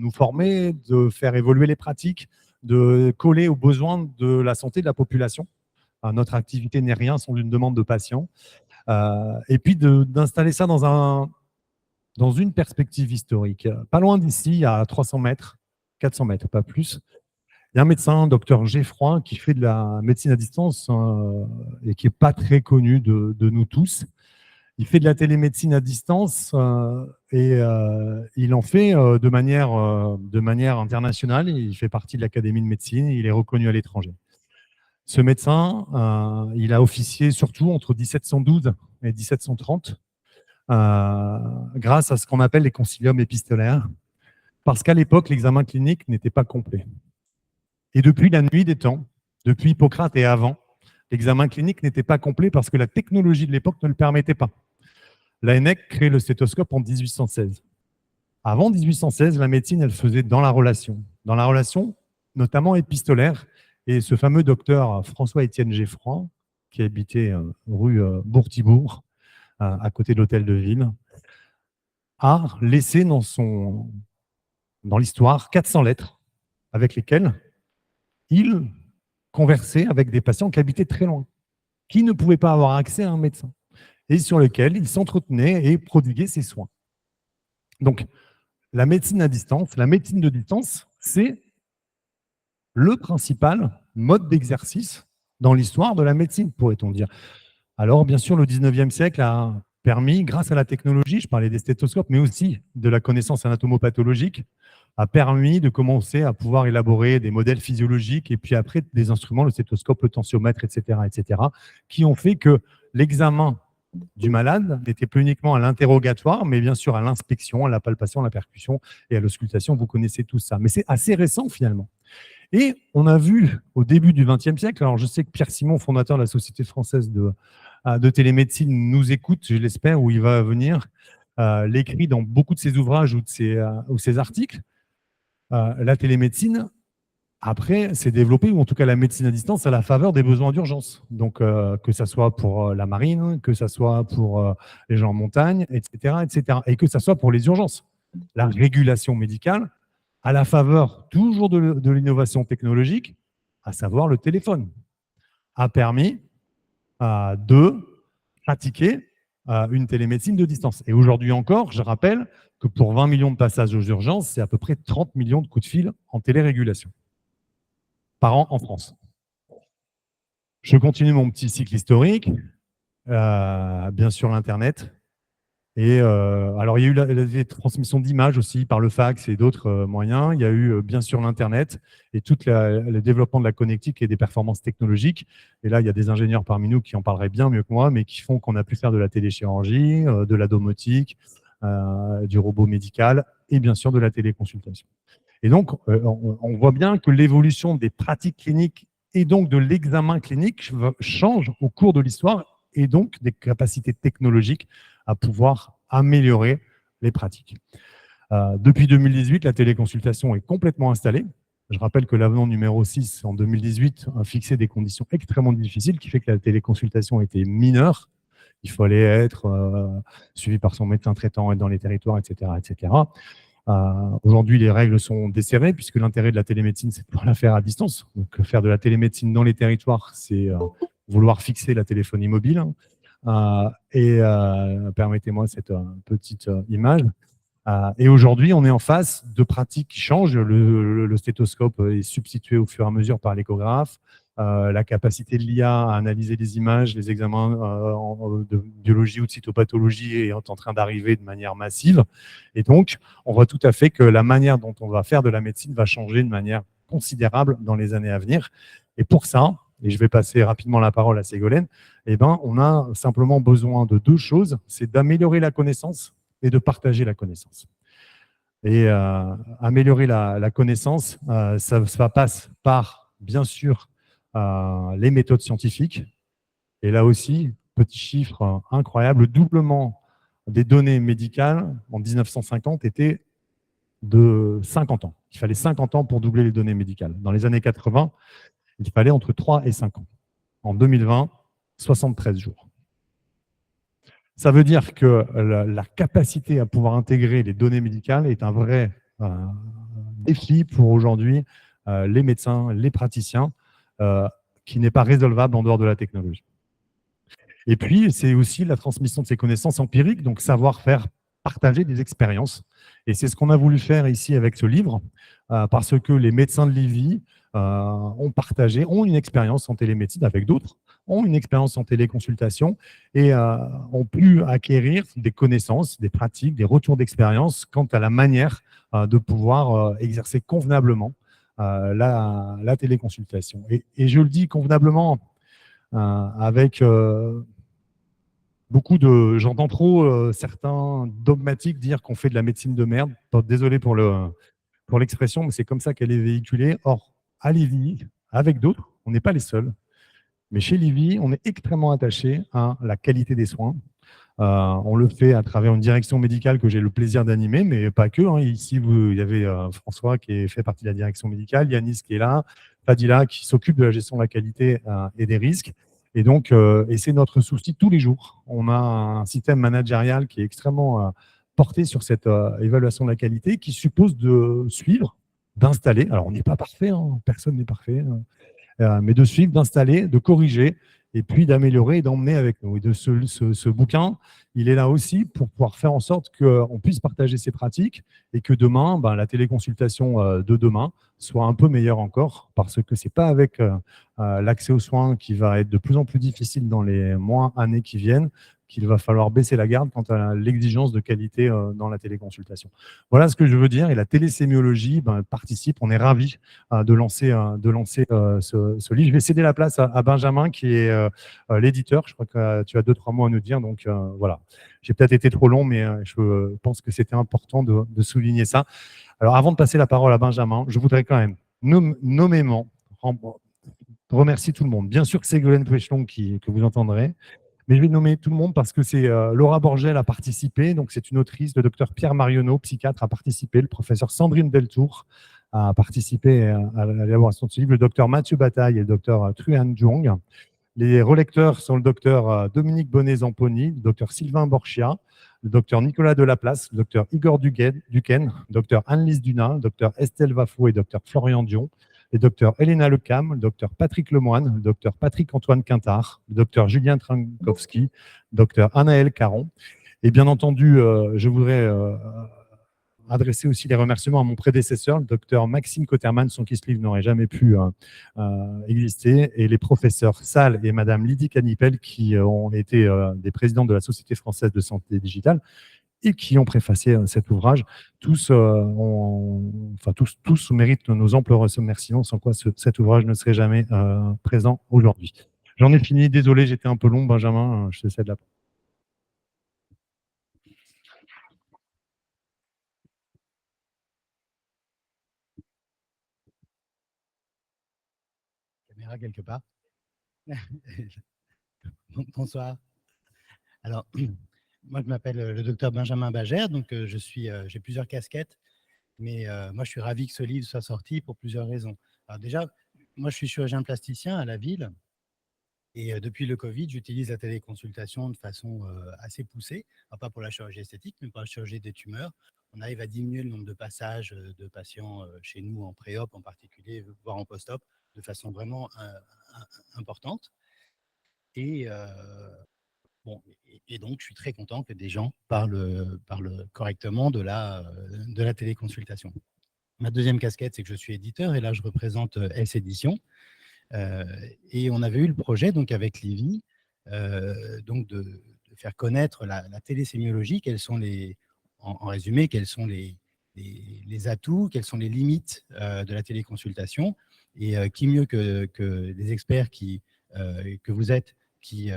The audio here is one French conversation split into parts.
nous former, de faire évoluer les pratiques, de coller aux besoins de la santé de la population. Notre activité n'est rien sans une demande de patients. Et puis d'installer ça dans une perspective historique. Pas loin d'ici, à 300 mètres, 400 mètres, pas plus, il y a un médecin, docteur Geffroy, qui fait de la médecine à distance et qui n'est pas très connu de nous tous. Il fait de la télémédecine à distance et il en fait de manière internationale. Il fait partie de l'Académie de médecine et il est reconnu à l'étranger. Ce médecin, il a officié surtout entre 1712 et 1730 grâce à ce qu'on appelle les conciliums épistolaires, parce qu'à l'époque, l'examen clinique n'était pas complet. Et depuis la nuit des temps, depuis Hippocrate et avant, l'examen clinique n'était pas complet parce que la technologie de l'époque ne le permettait pas. Laennec crée le stéthoscope en 1816. Avant 1816, la médecine, elle faisait dans la relation notamment épistolaire. Et ce fameux docteur François-Étienne Geffroy, qui habitait rue Bourtibourg, à côté de l'hôtel de ville, a laissé dans l'histoire 400 lettres avec lesquelles il conversait avec des patients qui habitaient très loin, qui ne pouvaient pas avoir accès à un médecin, et sur lesquels il s'entretenait et prodiguait ses soins. Donc, la médecine à distance, la médecine de distance, c'est le principal mode d'exercice dans l'histoire de la médecine, pourrait-on dire. Alors, bien sûr, le 19e siècle a permis, grâce à la technologie, je parlais des stéthoscopes, mais aussi de la connaissance anatomopathologique, a permis de commencer à pouvoir élaborer des modèles physiologiques et puis après des instruments, le stéthoscope, le tensiomètre, etc., qui ont fait que l'examen du malade n'était plus uniquement à l'interrogatoire, mais bien sûr à l'inspection, à la palpation, à la percussion et à l'auscultation. Vous connaissez tout ça. Mais c'est assez récent finalement. Et on a vu au début du XXe siècle, alors je sais que Pierre Simon, fondateur de la Société française de télémédecine, nous écoute, je l'espère, où il va venir, l'écrit dans beaucoup de ses ouvrages ou de ses articles. La télémédecine, après, s'est développée, ou en tout cas la médecine à distance, à la faveur des besoins d'urgence. Donc, que ça soit pour la marine, que ça soit pour les gens en montagne, etc., etc. Et que ça soit pour les urgences. La régulation médicale, à la faveur toujours de l'innovation technologique, à savoir le téléphone, a permis de pratiquer une télémédecine de distance. Et aujourd'hui encore, je rappelle que pour 20 millions de passages aux urgences, c'est à peu près 30 millions de coups de fil en télérégulation par an en France. Je continue mon petit cycle historique. Bien sûr, l'Internet. Et alors, il y a eu la transmission d'images aussi par le fax et d'autres moyens. Il y a eu bien sûr l'Internet et tout le développement de la connectique et des performances technologiques. Et là, il y a des ingénieurs parmi nous qui en parleraient bien mieux que moi, mais qui font qu'on a pu faire de la téléchirurgie, de la domotique, du robot médical et bien sûr de la téléconsultation. Et donc, on voit bien que l'évolution des pratiques cliniques et donc de l'examen clinique change au cours de l'histoire et donc des capacités technologiques à pouvoir améliorer les pratiques. Depuis 2018, la téléconsultation est complètement installée. Je rappelle que l'avenant numéro 6 en 2018 a fixé des conditions extrêmement difficiles qui fait que la téléconsultation était mineure. Il fallait être suivi par son médecin traitant, être dans les territoires, etc., etc. Aujourd'hui, les règles sont desserrées puisque l'intérêt de la télémédecine, c'est de pouvoir la faire à distance. Donc, faire de la télémédecine dans les territoires, c'est vouloir fixer la téléphonie mobile. Permettez-moi cette petite image. Et aujourd'hui, on est en face de pratiques qui changent. Le stéthoscope est substitué au fur et à mesure par l'échographe. La capacité de l'IA à analyser les images, les examens de biologie ou de cytopathologie est en train d'arriver de manière massive. Et donc, on voit tout à fait que la manière dont on va faire de la médecine va changer de manière considérable dans les années à venir. Et pour ça, et je vais passer rapidement la parole à Ségolène, eh ben, on a simplement besoin de deux choses, c'est d'améliorer la connaissance et de partager la connaissance. Et améliorer la connaissance, ça passe par, bien sûr, les méthodes scientifiques. Et là aussi, petit chiffre incroyable, le doublement des données médicales en 1950 était de 50 ans. Il fallait 50 ans pour doubler les données médicales. Dans les années 80, il fallait entre 3 et 5 ans. En 2020, 73 jours. Ça veut dire que la capacité à pouvoir intégrer les données médicales est un vrai défi pour aujourd'hui les médecins, les praticiens, qui n'est pas résolvable en dehors de la technologie. Et puis, c'est aussi la transmission de ces connaissances empiriques, donc savoir faire partager des expériences. Et c'est ce qu'on a voulu faire ici avec ce livre, parce que les médecins de Livy ont une expérience en télémédecine avec d'autres, ont une expérience en téléconsultation et ont pu acquérir des connaissances, des pratiques, des retours d'expérience quant à la manière de pouvoir exercer convenablement la téléconsultation. Et je le dis convenablement avec beaucoup de, j'entends trop certains dogmatiques dire qu'on fait de la médecine de merde. Désolé pour l'expression, mais c'est comme ça qu'elle est véhiculée. Or, à Livy, avec d'autres, on n'est pas les seuls. Mais chez Livy, on est extrêmement attaché à la qualité des soins. On le fait à travers une direction médicale que j'ai le plaisir d'animer, mais pas que. Ici, il y avait François qui fait partie de la direction médicale, Yanis qui est là, Fadila qui s'occupe de la gestion de la qualité et des risques. Et donc, et c'est notre souci tous les jours. On a un système managérial qui est extrêmement porté sur cette évaluation de la qualité, qui suppose de suivre, d'installer. Alors, on n'est pas parfait, personne n'est parfait, mais de suivre, d'installer, de corriger, et puis d'améliorer et d'emmener avec nous. Et de ce bouquin, il est là aussi pour pouvoir faire en sorte qu'on puisse partager ces pratiques et que demain, la téléconsultation de demain soit un peu meilleure encore, parce que ce n'est pas avec l'accès aux soins qui va être de plus en plus difficile dans les mois, années qui viennent, qu'il va falloir baisser la garde quant à l'exigence de qualité dans la téléconsultation. Voilà ce que je veux dire. Et la télésémiologie participe. On est ravis de lancer ce livre. Je vais céder la place à Benjamin, qui est l'éditeur. Je crois que tu as 2-3 mots à nous dire. Donc voilà, j'ai peut-être été trop long, mais je pense que c'était important de souligner ça. Alors avant de passer la parole à Benjamin, je voudrais quand même nommément remercier tout le monde. Bien sûr que c'est Ségolène Pechlon que vous entendrez. Mais je vais nommer tout le monde parce que c'est Laura Borgel a participé, donc c'est une autrice, le docteur Pierre Marionneau, psychiatre, a participé, le professeur Sandrine Deltour a participé à l'élaboration de ce livre, le docteur Mathieu Bataille et le docteur Truan Jung. Les relecteurs sont le docteur Dominique Bonnet-Zamponi, le docteur Sylvain Borchia, le docteur Nicolas Delaplace, le docteur Igor Duquesne, le docteur Anne-Lise Duna, le docteur Estelle Wafo et le docteur Florian Dion, les docteurs Elena Lecam, le docteur Patrick Lemoine, le docteur Patrick-Antoine Quintard, le docteur Julien Trankowski, le docteur Anaël Caron. Et bien entendu, je voudrais adresser aussi les remerciements à mon prédécesseur, le docteur Maxime Cotterman, sans qui ce livre n'aurait jamais pu exister, et les professeurs Salle et madame Lydie Canipel, qui ont été des présidents de la Société française de santé digitale, et qui ont préfacé cet ouvrage. Tous méritent nos amples remerciements, sans quoi cet ouvrage ne serait jamais présent aujourd'hui. J'en ai fini, désolé, j'étais un peu long, Benjamin, je te cède la parole. Caméra quelque part. Bonsoir. Alors, moi, je m'appelle le docteur Benjamin Bagère, donc j'ai plusieurs casquettes, mais moi, je suis ravi que ce livre soit sorti pour plusieurs raisons. Alors déjà, moi, je suis chirurgien plasticien à la ville, et depuis le Covid, j'utilise la téléconsultation de façon assez poussée, alors pas pour la chirurgie esthétique, mais pour la chirurgie des tumeurs. On arrive à diminuer le nombre de passages de patients chez nous en pré-op en particulier, voire en post-op, de façon vraiment importante. Et, bon, et donc, je suis très content que des gens parlent correctement de la téléconsultation. Ma deuxième casquette, c'est que je suis éditeur, et là, je représente S Éditions. Et on avait eu le projet, donc avec Livy, donc de faire connaître la télésémiologie, en résumé, quels sont les atouts, quelles sont les limites de la téléconsultation, et qui mieux que des experts que vous êtes, qui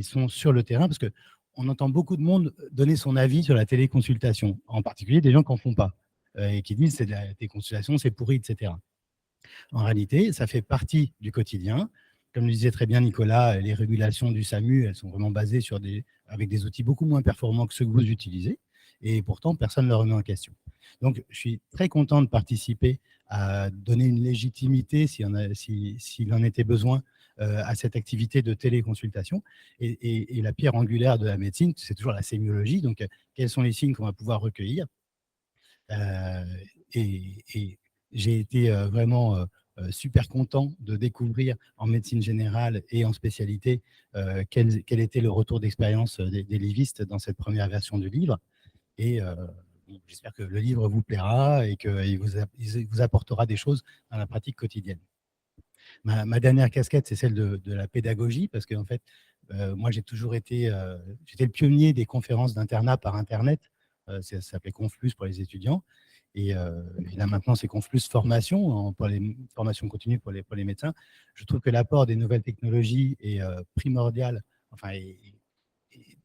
sont sur le terrain, parce qu'on entend beaucoup de monde donner son avis sur la téléconsultation, en particulier des gens qui n'en font pas, et qui disent que la téléconsultation, c'est pourri, etc. En réalité, ça fait partie du quotidien. Comme le disait très bien Nicolas, les régulations du SAMU, elles sont vraiment basées avec des outils beaucoup moins performants que ceux que vous utilisez, et pourtant, personne ne le remet en question. Donc, je suis très content de participer à donner une légitimité, s'il en était besoin, à cette activité de téléconsultation. Et la pierre angulaire de la médecine, c'est toujours la sémiologie. Donc, quels sont les signes qu'on va pouvoir recueillir? Et j'ai été vraiment super content de découvrir en médecine générale et en spécialité quel était le retour d'expérience des livistes dans cette première version du livre. Et j'espère que le livre vous plaira et qu'il vous apportera des choses dans la pratique quotidienne. Ma dernière casquette, c'est celle de la pédagogie, parce qu'en fait, moi, j'ai toujours été, j'étais le pionnier des conférences d'internat par Internet. Ça s'appelait Confplus pour les étudiants. Et là, maintenant, c'est Confplus Formation, pour les formations continues pour les médecins. Je trouve que l'apport des nouvelles technologies est primordial, enfin,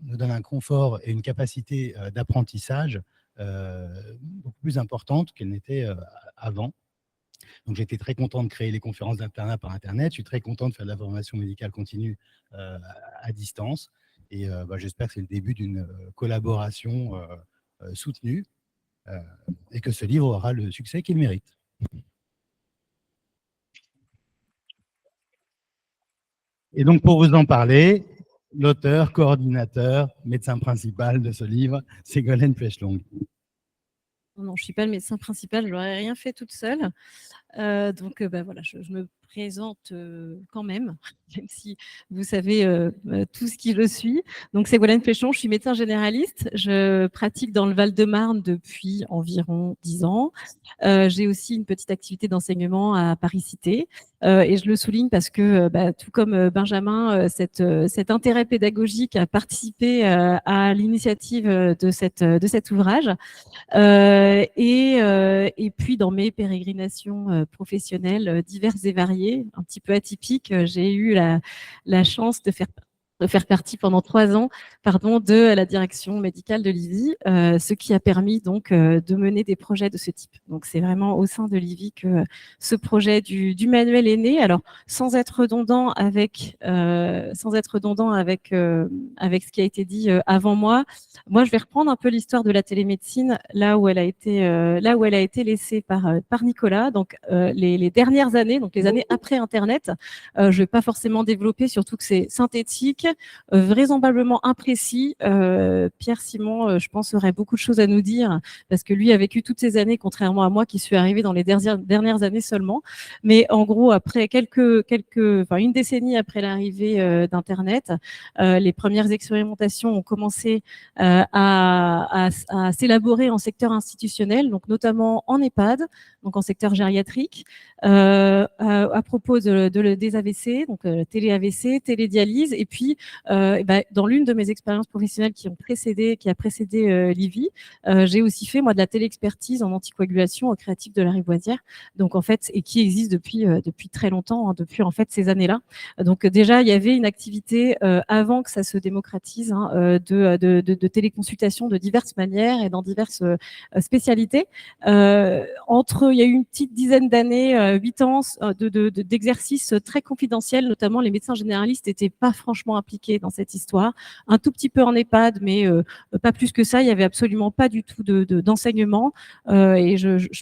nous donne un confort et une capacité d'apprentissage beaucoup plus importante qu'elle n'était avant. Donc, j'étais très content de créer les conférences d'internat par Internet. Je suis très content de faire de la formation médicale continue à distance. Et j'espère que c'est le début d'une collaboration soutenue et que ce livre aura le succès qu'il mérite. Et donc, pour vous en parler, l'auteur, coordinateur, médecin principal de ce livre, Ségolène Pechlong. Non, je ne suis pas le médecin principal, je n'aurais rien fait toute seule. Donc, voilà, je me présente quand même, même si vous savez tout ce qui je suis. Donc, Ségolène Pechlong, je suis médecin généraliste. Je pratique dans le Val-de-Marne depuis environ 10 ans. J'ai aussi une petite activité d'enseignement à Paris-Cité. Et je le souligne parce que, tout comme Benjamin, cet intérêt pédagogique a participé à l'initiative de cet ouvrage. Et puis, dans mes pérégrinations professionnelles diverses et variées, un petit peu atypiques, j'ai eu la chance de faire partie pendant 3 ans de la direction médicale de l'IVI, ce qui a permis donc de mener des projets de ce type. Donc, c'est vraiment au sein de l'IVI que ce projet du manuel est né. Alors, sans être redondant avec ce qui a été dit avant moi, je vais reprendre un peu l'histoire de la télémédecine là où elle a été laissée par Nicolas. Donc, les dernières années, donc les années après Internet, je ne vais pas forcément développer, surtout que c'est synthétique, vraisemblablement imprécis. Pierre Simon, je pense, aurait beaucoup de choses à nous dire parce que lui a vécu toutes ces années, contrairement à moi qui suis arrivée dans les dernières années seulement. Mais en gros, après une décennie après l'arrivée d'Internet, les premières expérimentations ont commencé à s'élaborer en secteur institutionnel, donc notamment en EHPAD, donc en secteur gériatrique, à propos des AVC, donc télé-AVC, télédialyse, et puis dans l'une de mes expériences professionnelles qui a précédé l'IVI, j'ai aussi fait moi de la téléexpertise en anticoagulation au créatif de la Rivoisière, donc en fait, et qui existe depuis très longtemps, hein, depuis en fait ces années-là. Donc déjà, il y avait une activité avant que ça se démocratise de téléconsultation de diverses manières et dans diverses spécialités. Il y a eu une petite dizaine d'années, 8 ans d'exercices très confidentiels, notamment les médecins généralistes n'étaient pas franchement impliqués dans cette histoire. Un tout petit peu en EHPAD, mais pas plus que ça. Il n'y avait absolument pas du tout d'enseignement. Et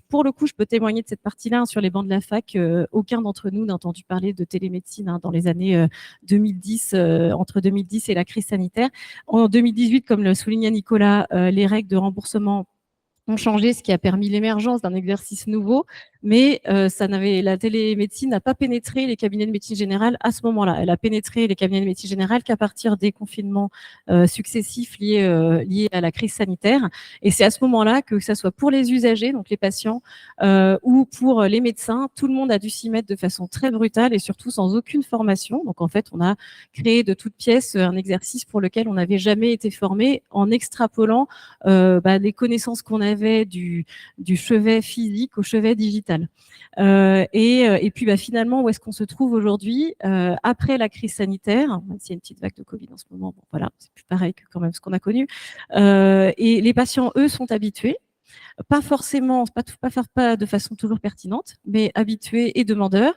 pour le coup, je peux témoigner de cette partie-là sur les bancs de la fac. Aucun d'entre nous n'a entendu parler de télémédecine dans les années 2010, entre 2010 et la crise sanitaire. En 2018, comme le soulignait Nicolas, les règles de remboursement ont changé, ce qui a permis l'émergence d'un exercice nouveau, mais la télémédecine n'a pas pénétré les cabinets de médecine générale à ce moment-là. Elle a pénétré les cabinets de médecine générale qu'à partir des confinements successifs liés à la crise sanitaire. Et c'est à ce moment-là que ça soit pour les usagers, donc les patients, ou pour les médecins, tout le monde a dû s'y mettre de façon très brutale et surtout sans aucune formation. Donc en fait, on a créé de toutes pièces un exercice pour lequel on n'avait jamais été formé en extrapolant les connaissances qu'on avait du chevet physique au chevet digital. Et puis finalement, où est-ce qu'on se trouve aujourd'hui après la crise sanitaire, même s'il y a une petite vague de Covid en ce moment, bon, voilà, c'est plus pareil que quand même ce qu'on a connu. Et les patients, eux, sont habitués. Pas forcément, pas de façon toujours pertinente, mais habitués et demandeurs.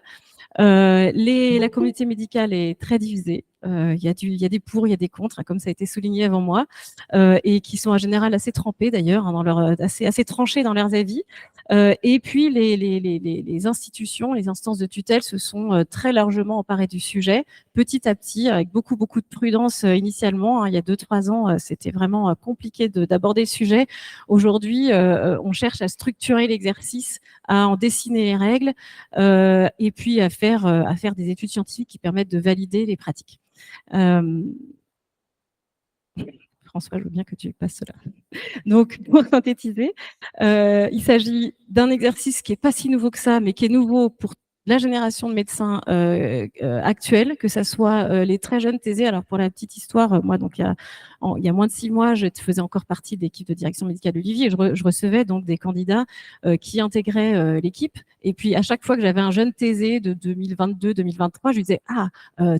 La communauté médicale est très divisée. Il y a des pour, il y a des contre, hein, comme ça a été souligné avant moi, et qui sont en général assez trempés d'ailleurs, hein, assez tranchés dans leurs avis. Et puis les institutions, les instances de tutelle se sont très largement emparées du sujet, petit à petit, avec beaucoup de prudence initialement. Hein, il y a 2-3 ans, c'était vraiment compliqué d'aborder le sujet. Aujourd'hui, on cherche à structurer l'exercice, à en dessiner les règles, et puis à faire des études scientifiques qui permettent de valider les pratiques. François, je veux bien que tu passes cela. Donc, pour synthétiser, il s'agit d'un exercice qui n'est pas si nouveau que ça, mais qui est nouveau pour la génération de médecins actuels, que ce soit les très jeunes thésés. Alors, pour la petite histoire, moi, donc, il y a moins de 6 mois, je faisais encore partie de l'équipe de direction médicale d'Olivier et je recevais donc des candidats qui intégraient l'équipe. Et puis, à chaque fois que j'avais un jeune thésé de 2022-2023, je lui disais « Ah,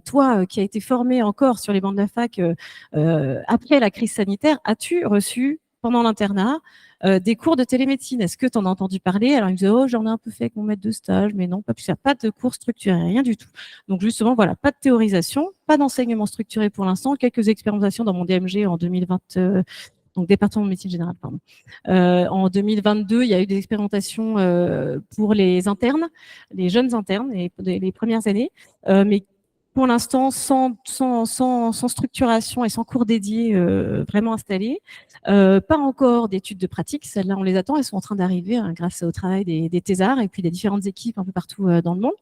toi qui as été formé encore sur les bancs de la fac après la crise sanitaire, as-tu reçu pendant l'internat des cours de télémédecine? Est-ce que tu en as entendu parler ?» Alors, il me disait « Oh, j'en ai un peu fait avec mon maître de stage, mais non, pas plus. Pas de cours structurés, rien du tout. » Donc, justement, voilà, pas de théorisation, pas d'enseignement structuré pour l'instant, quelques expérimentations dans mon DMG en 2020, donc département de médecine générale, pardon. En 2022, il y a eu des expérimentations pour les internes, les jeunes internes, les premières années, mais pour l'instant, sans structuration et sans cours dédiés vraiment installés. Pas encore d'études de pratique, celles-là on les attend, elles sont en train d'arriver hein, grâce au travail des thésards et puis des différentes équipes un peu partout dans le monde.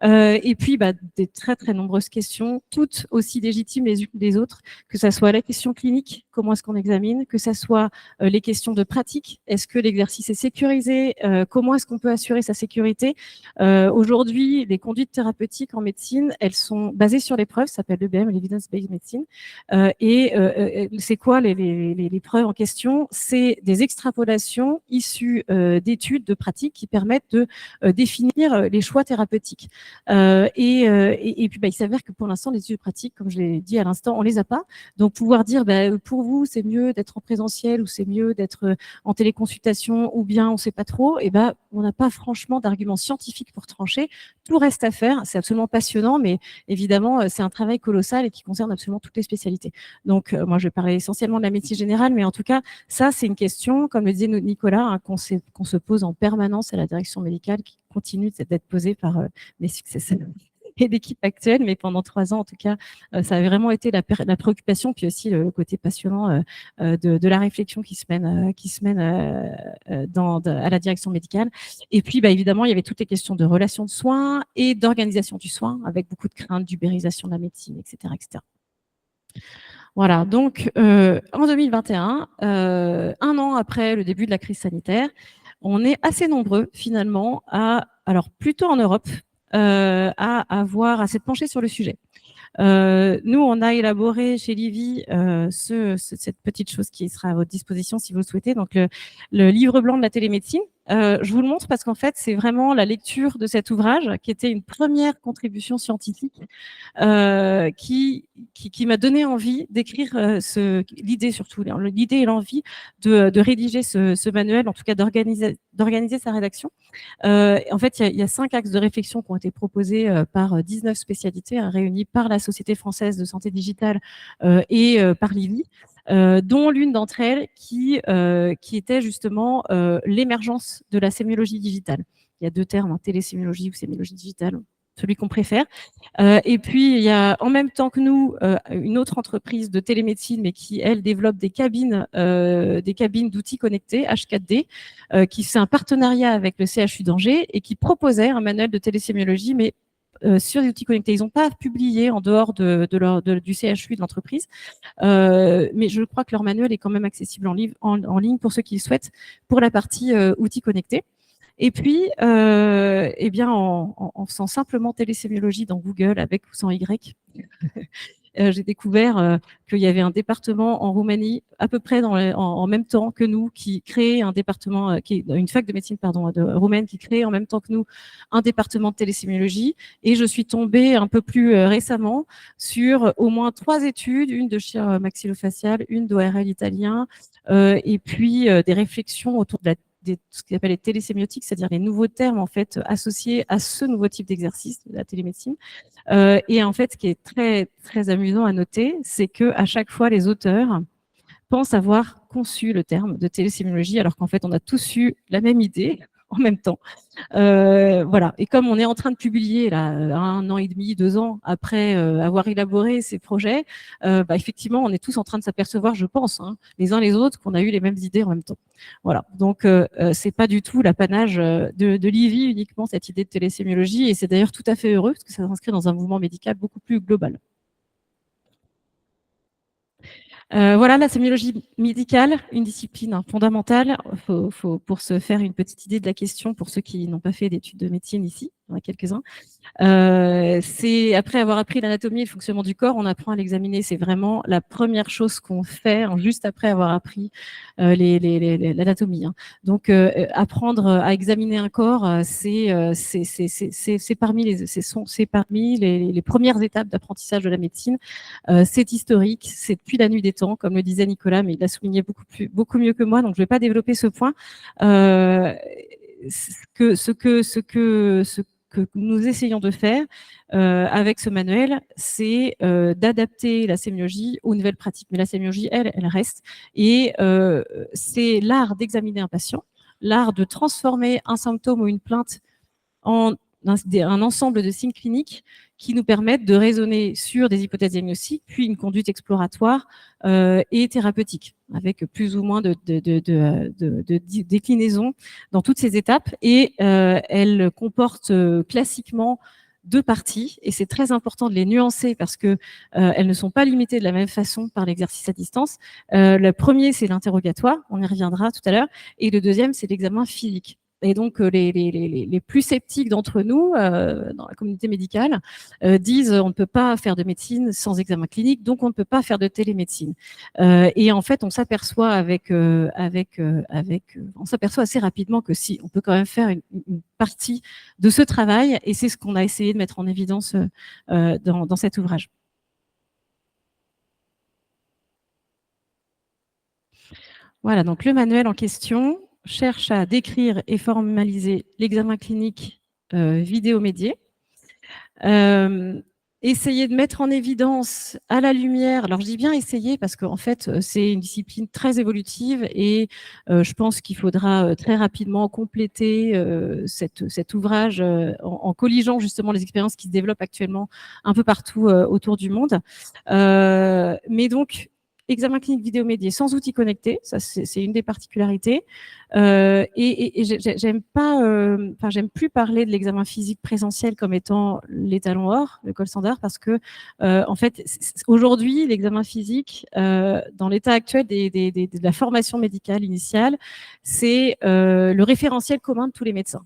Et puis des très nombreuses questions, toutes aussi légitimes les unes que les autres, que ça soit la question clinique, comment est-ce qu'on examine, que ça soit les questions de pratique, est-ce que l'exercice est sécurisé, comment est-ce qu'on peut assurer sa sécurité. Aujourd'hui, les conduites thérapeutiques en médecine, elles sont basées sur les preuves, ça s'appelle l'EBM, l'Evidence-Based Medicine. C'est quoi les preuves en question? C'est des extrapolations issues d'études de pratiques qui permettent de définir les choix thérapeutiques. Et puis, il s'avère que pour l'instant, les études pratiques, comme je l'ai dit à l'instant, on les a pas. Donc, pouvoir dire, pour vous, c'est mieux d'être en présentiel ou c'est mieux d'être en téléconsultation ou bien on sait pas trop, on n'a pas franchement d'arguments scientifiques pour trancher. Tout reste à faire. C'est absolument passionnant, mais évidemment, c'est un travail colossal et qui concerne absolument toutes les spécialités. Donc, moi, je vais parler essentiellement de la médecine générale, mais en tout cas, ça, c'est une question, comme le disait Nicolas, hein, qu'on se pose en permanence à la direction médicale, qui continue d'être posée par mes successeurs et l'équipe actuelle, mais pendant 3 ans, en tout cas, ça a vraiment été la préoccupation, puis aussi le côté passionnant de la réflexion qui se mène à la direction médicale. Et puis, évidemment, il y avait toutes les questions de relations de soins et d'organisation du soin, avec beaucoup de craintes d'ubérisation de la médecine, etc., etc. Voilà, donc en 2021, 1 an après le début de la crise sanitaire, on est assez nombreux finalement alors plutôt en Europe, à s'être penchés sur le sujet. Nous, on a élaboré chez Livy cette petite chose qui sera à votre disposition si vous le souhaitez, donc le livre blanc de la télémédecine. Je vous le montre parce qu'en fait, c'est vraiment la lecture de cet ouvrage qui était une première contribution scientifique qui m'a donné envie d'écrire l'idée surtout, l'idée et l'envie de rédiger ce manuel, en tout cas d'organiser sa rédaction. En fait, il y a 5 axes de réflexion qui ont été proposés par 19 spécialités réunies par la Société française de santé digitale et par Livy. Dont l'une d'entre elles qui était justement l'émergence de la sémiologie digitale. Il y a 2 termes, télésémiologie ou sémiologie digitale, celui qu'on préfère. Et puis, il y a en même temps que nous une autre entreprise de télémédecine, mais qui, elle, développe des cabines d'outils connectés, H4D, qui fait un partenariat avec le CHU d'Angers et qui proposait un manuel de télésémiologie, mais sur les outils connectés. Ils n'ont pas publié en dehors du CHU de l'entreprise, mais je crois que leur manuel est quand même accessible en ligne pour ceux qui le souhaitent, pour la partie outils connectés. Et puis, en faisant simplement télésémiologie dans Google avec ou sans Y, j'ai découvert qu'il y avait un département en Roumanie à peu près en même temps que nous qui créait un département, une fac de médecine roumaine qui créait en même temps que nous un département de télésémiologie. Et je suis tombée un peu plus récemment sur au moins 3 études, une de chir maxillofacial, une d'ORL italien, et puis des réflexions autour de la ce qu'on appelle les télésémiotiques, c'est-à-dire les nouveaux termes en fait associés à ce nouveau type d'exercice de la télémédecine. Et en fait, ce qui est très très amusant à noter, c'est que à chaque fois les auteurs pensent avoir conçu le terme de télésémiologie, alors qu'en fait on a tous eu la même idée en même temps. Voilà. Et comme on est en train de publier là, 1 an et demi, 2 ans après avoir élaboré ces projets, effectivement, on est tous en train de s'apercevoir, je pense, hein, les uns les autres, qu'on a eu les mêmes idées en même temps. Voilà. Donc, c'est pas du tout l'apanage de l'IVI uniquement, cette idée de télésémiologie, et c'est d'ailleurs tout à fait heureux, parce que ça s'inscrit dans un mouvement médical beaucoup plus global. Voilà, la sémiologie médicale, une discipline fondamentale. Pour se faire une petite idée de la question, pour ceux qui n'ont pas fait d'études de médecine ici, il y en a quelques-uns. C'est après avoir appris l'anatomie et le fonctionnement du corps, on apprend à l'examiner. C'est vraiment la première chose qu'on fait juste après avoir appris l'anatomie. Hein. Donc, apprendre à examiner un corps, c'est parmi les premières étapes d'apprentissage de la médecine. C'est historique, c'est depuis la nuit des temps, comme le disait Nicolas, mais il l'a souligné beaucoup mieux que moi, donc je ne vais pas développer ce point. Ce que nous essayons de faire avec ce manuel, c'est d'adapter la sémiologie aux nouvelles pratiques. Mais la sémiologie, elle reste. Et c'est l'art d'examiner un patient, l'art de transformer un symptôme ou une plainte en un ensemble de signes cliniques qui nous permettent de raisonner sur des hypothèses diagnostiques, puis une conduite exploratoire et thérapeutique, avec plus ou moins de déclinaisons dans toutes ces étapes. Et elle comporte classiquement 2 parties, et c'est très important de les nuancer parce que elles ne sont pas limitées de la même façon par l'exercice à distance. Le premier, c'est l'interrogatoire, on y reviendra tout à l'heure, et le deuxième, c'est l'examen physique. Et donc, les plus sceptiques d'entre nous, dans la communauté médicale, disent on ne peut pas faire de médecine sans examen clinique, donc on ne peut pas faire de télémédecine. Et en fait, on s'aperçoit on s'aperçoit assez rapidement que si, on peut quand même faire une partie de ce travail, et c'est ce qu'on a essayé de mettre en évidence dans cet ouvrage. Voilà, donc le manuel en question cherche à décrire et formaliser l'examen clinique vidéomédié. Essayer de mettre en évidence à la lumière, alors je dis bien essayer parce qu'en fait c'est une discipline très évolutive et je pense qu'il faudra très rapidement compléter cet ouvrage en colligeant justement les expériences qui se développent actuellement un peu partout autour du monde. Mais donc, examen clinique vidéomédié sans outils connectés, ça c'est une des particularités. Et j'aime plus parler de l'examen physique présentiel comme étant l'étalon or, le gold standard, parce que en fait aujourd'hui l'examen physique dans l'état actuel de la formation médicale initiale, c'est le référentiel commun de tous les médecins.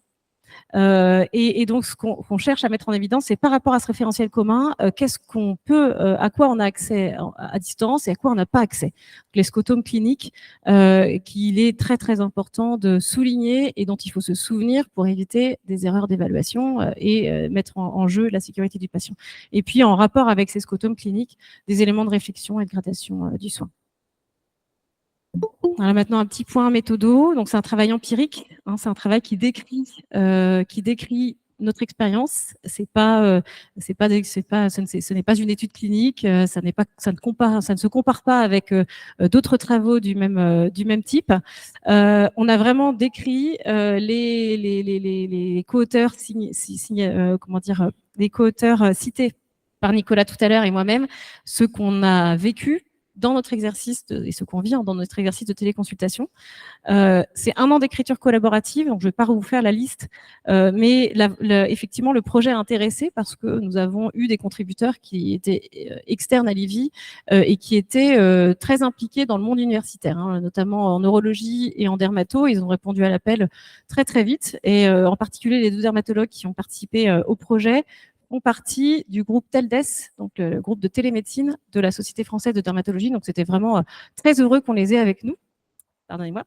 Et donc, ce qu'on cherche à mettre en évidence, c'est par rapport à ce référentiel commun, qu'est-ce qu'on peut, à quoi on a accès à distance et à quoi on n'a pas accès. Les scotomes cliniques, qu'il est très très important de souligner et dont il faut se souvenir pour éviter des erreurs d'évaluation et mettre en jeu la sécurité du patient. Et puis, en rapport avec ces scotomes cliniques, des éléments de réflexion et de gradation du soin. Voilà, maintenant un petit point méthodo. Donc c'est un travail empirique, hein, c'est un travail qui décrit notre expérience. Ce n'est pas une étude clinique, ça ne se compare pas avec d'autres travaux du même type. On a vraiment décrit les co-auteurs les co-auteurs cités par Nicolas tout à l'heure et moi-même, ce qu'on a vécu dans notre exercice et ce qu'on vit dans notre exercice de téléconsultation. C'est 1 an d'écriture collaborative, donc je ne vais pas vous faire la liste, mais effectivement, le projet a intéressé parce que nous avons eu des contributeurs qui étaient externes à l'IVI et qui étaient très impliqués dans le monde universitaire, hein, notamment en neurologie et en dermato. Ils ont répondu à l'appel très très vite, et en particulier les 2 dermatologues qui ont participé au projet font partie du groupe TELDES, donc le groupe de télémédecine de la Société française de dermatologie. Donc, c'était vraiment très heureux qu'on les ait avec nous. Pardonnez-moi.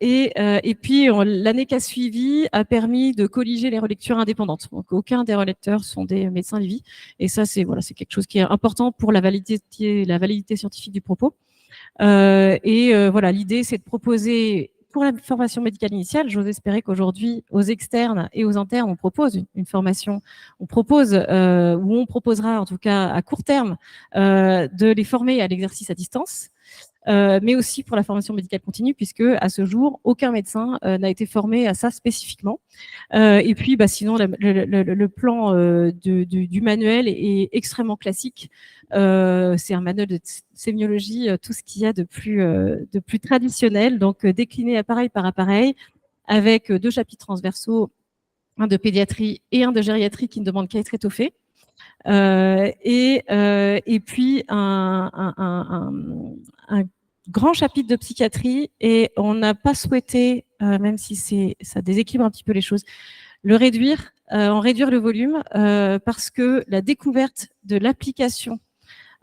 Et puis, l'année qui a suivi a permis de colliger les relectures indépendantes. Donc, aucun des relecteurs sont des médecins Lévy. Et ça, c'est quelque chose qui est important pour la validité scientifique du propos. Voilà, l'idée, c'est de proposer pour la formation médicale initiale, j'ose espérer qu'aujourd'hui, aux externes et aux internes, on propose une formation, on proposera en tout cas à court terme de les former à l'exercice à distance. Mais aussi pour la formation médicale continue, puisque à ce jour, aucun médecin n'a été formé à ça spécifiquement. Et puis, sinon, le plan du manuel est extrêmement classique. C'est un manuel de sémiologie, tout ce qu'il y a de plus traditionnel, donc décliné appareil par appareil, avec 2 chapitres transversaux, un de pédiatrie et un de gériatrie qui ne demandent qu'à être étoffés. Et puis un grand chapitre de psychiatrie, et on n'a pas souhaité, même si ça déséquilibre un petit peu les choses, en réduire le volume, parce que la découverte de l'application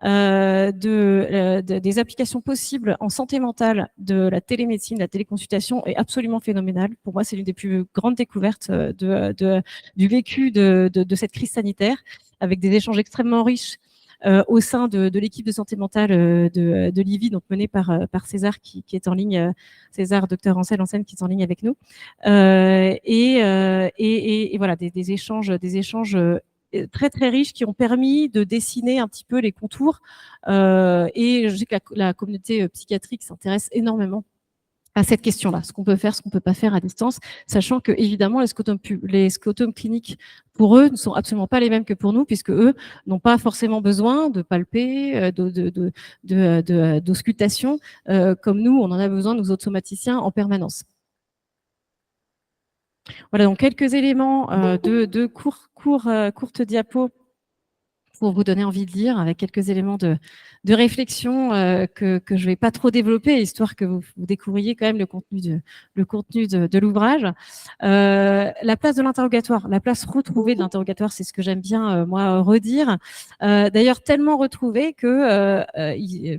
des applications possibles en santé mentale de la télémédecine, la téléconsultation est absolument phénoménale. Pour moi, c'est l'une des plus grandes découvertes du vécu de cette crise sanitaire, avec des échanges extrêmement riches au sein de l'équipe de santé mentale de l'IVI, donc menée par César, qui est en ligne, César, docteur Ansel Anselme, qui est en ligne avec nous. Et voilà, des échanges très très riches qui ont permis de dessiner un petit peu les contours. Et je sais que la communauté psychiatrique s'intéresse énormément à cette question-là, ce qu'on peut faire, ce qu'on peut pas faire à distance, sachant que évidemment les scotomes cliniques pour eux ne sont absolument pas les mêmes que pour nous, puisque eux n'ont pas forcément besoin de palper, d'auscultation, comme nous, on en a besoin, nous autres somaticiens, en permanence. Voilà, donc quelques éléments de courte diapo pour vous donner envie de lire, avec quelques éléments de réflexion que je ne vais pas trop développer, histoire que vous découvriez quand même le contenu de l'ouvrage. La place de l'interrogatoire, la place retrouvée de l'interrogatoire, c'est ce que j'aime bien, moi, redire. D'ailleurs, tellement retrouvée que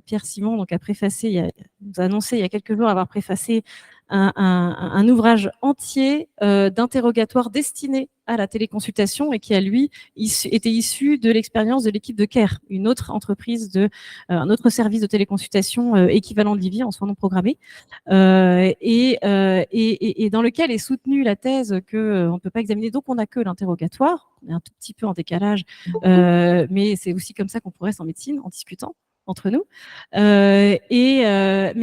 Pierre Simon donc, nous a annoncé il y a quelques jours avoir préfacé un ouvrage entier d'interrogatoire destiné à la téléconsultation, et qui a, lui, été issu de l'expérience de l'équipe de CARE, une autre entreprise, un autre service de téléconsultation équivalent de l'IVI en soins non programmés, et dans lequel est soutenue la thèse qu'on ne peut pas examiner, donc on n'a que l'interrogatoire. On est un tout petit peu en décalage, mais c'est aussi comme ça qu'on progresse en médecine, en discutant entre nous. Mais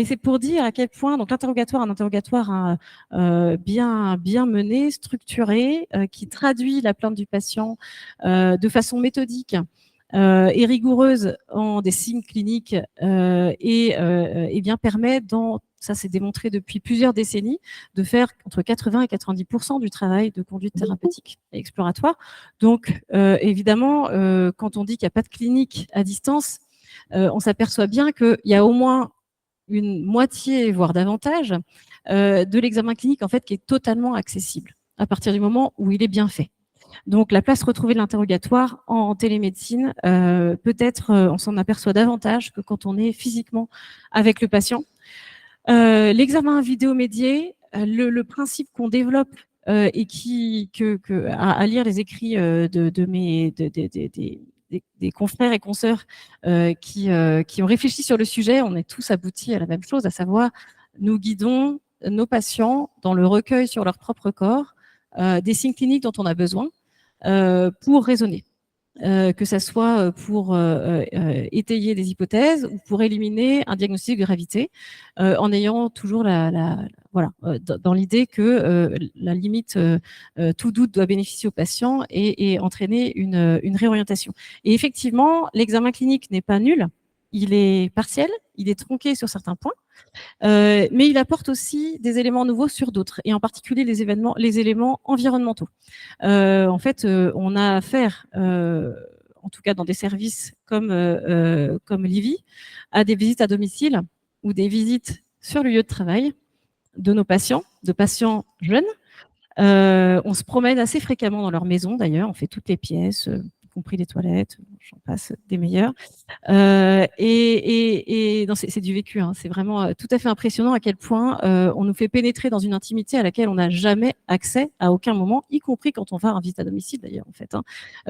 c'est pour dire à quel point donc l'interrogatoire, un interrogatoire bien mené, structuré, qui traduit la plainte du patient de façon méthodique et rigoureuse en des signes cliniques, et bien permet, ça c'est démontré depuis plusieurs décennies, de faire entre 80 et 90% du travail de conduite thérapeutique et exploratoire. Donc évidemment, quand on dit qu'il n'y a pas de clinique à distance, on s'aperçoit bien qu'il y a au moins une moitié, voire davantage, de l'examen clinique en fait qui est totalement accessible à partir du moment où il est bien fait. Donc la place retrouvée de l'interrogatoire en télémédecine, peut-être on s'en aperçoit davantage que quand on est physiquement avec le patient. L'examen vidéomédié, le principe qu'on développe et à lire les écrits des confrères et consoeurs qui ont réfléchi sur le sujet, on est tous aboutis à la même chose, à savoir nous guidons nos patients dans le recueil sur leur propre corps des signes cliniques dont on a besoin pour raisonner. Que ça soit pour étayer des hypothèses ou pour éliminer un diagnostic de gravité, en ayant toujours dans l'idée que la limite, tout doute doit bénéficier au patient et entraîner une réorientation. Et effectivement, l'examen clinique n'est pas nul, il est partiel, il est tronqué sur certains points, mais il apporte aussi des éléments nouveaux sur d'autres, et en particulier les éléments environnementaux. En fait, on a affaire, en tout cas dans des services comme l'IVI, à des visites à domicile ou des visites sur le lieu de travail de nos patients, de patients jeunes. On se promène assez fréquemment dans leur maison, d'ailleurs, on fait toutes les pièces, y compris les toilettes, j'en passe des meilleures. C'est du vécu, hein. C'est vraiment tout à fait impressionnant à quel point on nous fait pénétrer dans une intimité à laquelle on n'a jamais accès à aucun moment, y compris quand on va en visite à domicile d'ailleurs, en fait,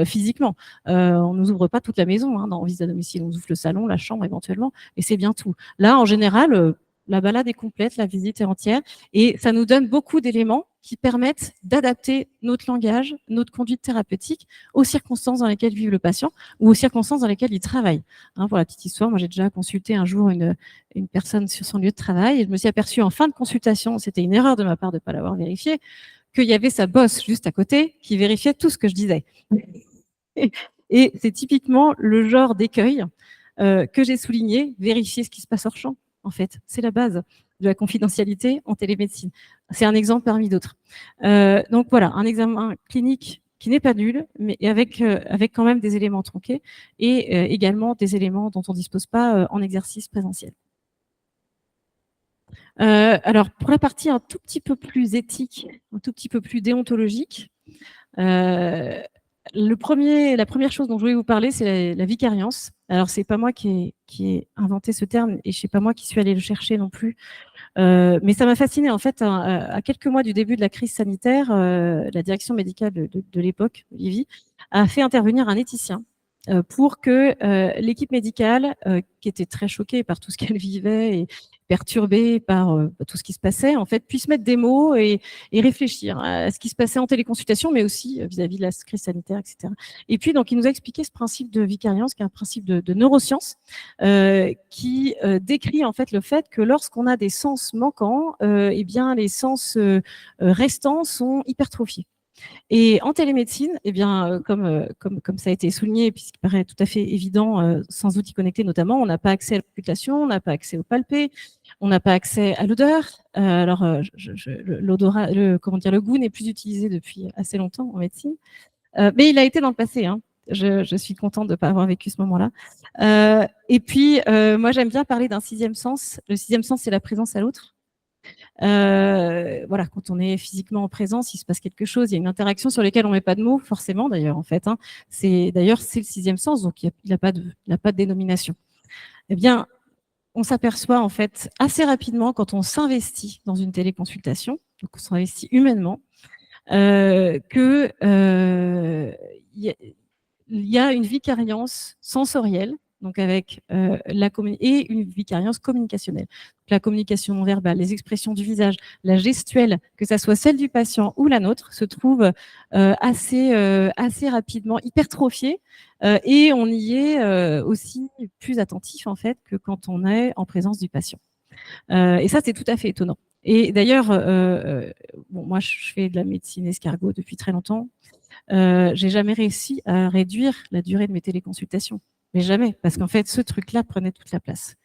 physiquement. On nous ouvre pas toute la maison en visite à domicile, on nous ouvre le salon, la chambre éventuellement, et c'est bien tout. Là, en général, la balade est complète, la visite est entière, et ça nous donne beaucoup d'éléments qui permettent d'adapter notre langage, notre conduite thérapeutique aux circonstances dans lesquelles vit le patient ou aux circonstances dans lesquelles il travaille. Hein, pour la petite histoire, moi j'ai déjà consulté un jour une personne sur son lieu de travail et je me suis aperçue en fin de consultation, c'était une erreur de ma part de ne pas l'avoir vérifié, qu'il y avait sa boss juste à côté qui vérifiait tout ce que je disais. Et c'est typiquement le genre d'écueil que j'ai souligné, vérifier ce qui se passe hors champ, en fait. C'est la base de la confidentialité en télémédecine. C'est un exemple parmi d'autres. Donc voilà, un examen clinique qui n'est pas nul, mais avec quand même des éléments tronqués et également des éléments dont on ne dispose pas en exercice présentiel. Alors, pour la partie un tout petit peu plus éthique, un tout petit peu plus déontologique, la première chose dont je voulais vous parler, c'est la vicariance. Alors, c'est pas moi qui ai inventé ce terme et c'est pas moi qui suis allée le chercher non plus. Mais ça m'a fasciné en fait. À quelques mois du début de la crise sanitaire, la direction médicale de l'époque, Livy, a fait intervenir un éthicien pour que l'équipe médicale, qui était très choquée par tout ce qu'elle vivait et perturbée par tout ce qui se passait, en fait, puisse mettre des mots et réfléchir à ce qui se passait en téléconsultation, mais aussi vis-à-vis de la crise sanitaire, etc. Et puis, donc, il nous a expliqué ce principe de vicariance, qui est un principe de neurosciences, qui décrit en fait le fait que lorsqu'on a des sens manquants, eh bien, les sens restants sont hypertrophiés. Et en télémédecine, eh bien, comme ça a été souligné, puisqu'il paraît tout à fait évident, sans outils connectés notamment, on n'a pas accès à l'occultation, on n'a pas accès au palpé, on n'a pas accès à l'odeur. Alors, l'odorat, le goût n'est plus utilisé depuis assez longtemps en médecine, mais il a été dans le passé. Hein. Je suis contente de ne pas avoir vécu ce moment-là. Et puis, moi, j'aime bien parler d'un sixième sens. Le sixième sens, c'est la présence à l'autre. Voilà, quand on est physiquement en présence, il se passe quelque chose, il y a une interaction sur laquelle on met pas de mots, forcément d'ailleurs en fait. Hein. C'est le sixième sens, donc il n'a pas de dénomination. Eh bien, on s'aperçoit en fait assez rapidement quand on s'investit dans une téléconsultation, donc on s'investit humainement, que il y a une vicariance sensorielle, donc avec et une vicariance communicationnelle. Donc, la communication non verbale, les expressions du visage, la gestuelle, que ça soit celle du patient ou la nôtre, se trouve assez rapidement hypertrophiée et on y est aussi plus attentif en fait que quand on est en présence du patient. Et ça, c'est tout à fait étonnant. Et d'ailleurs, bon, moi, je fais de la médecine escargot depuis très longtemps. J'ai jamais réussi à réduire la durée de mes téléconsultations. Mais jamais, parce qu'en fait, ce truc-là prenait toute la place.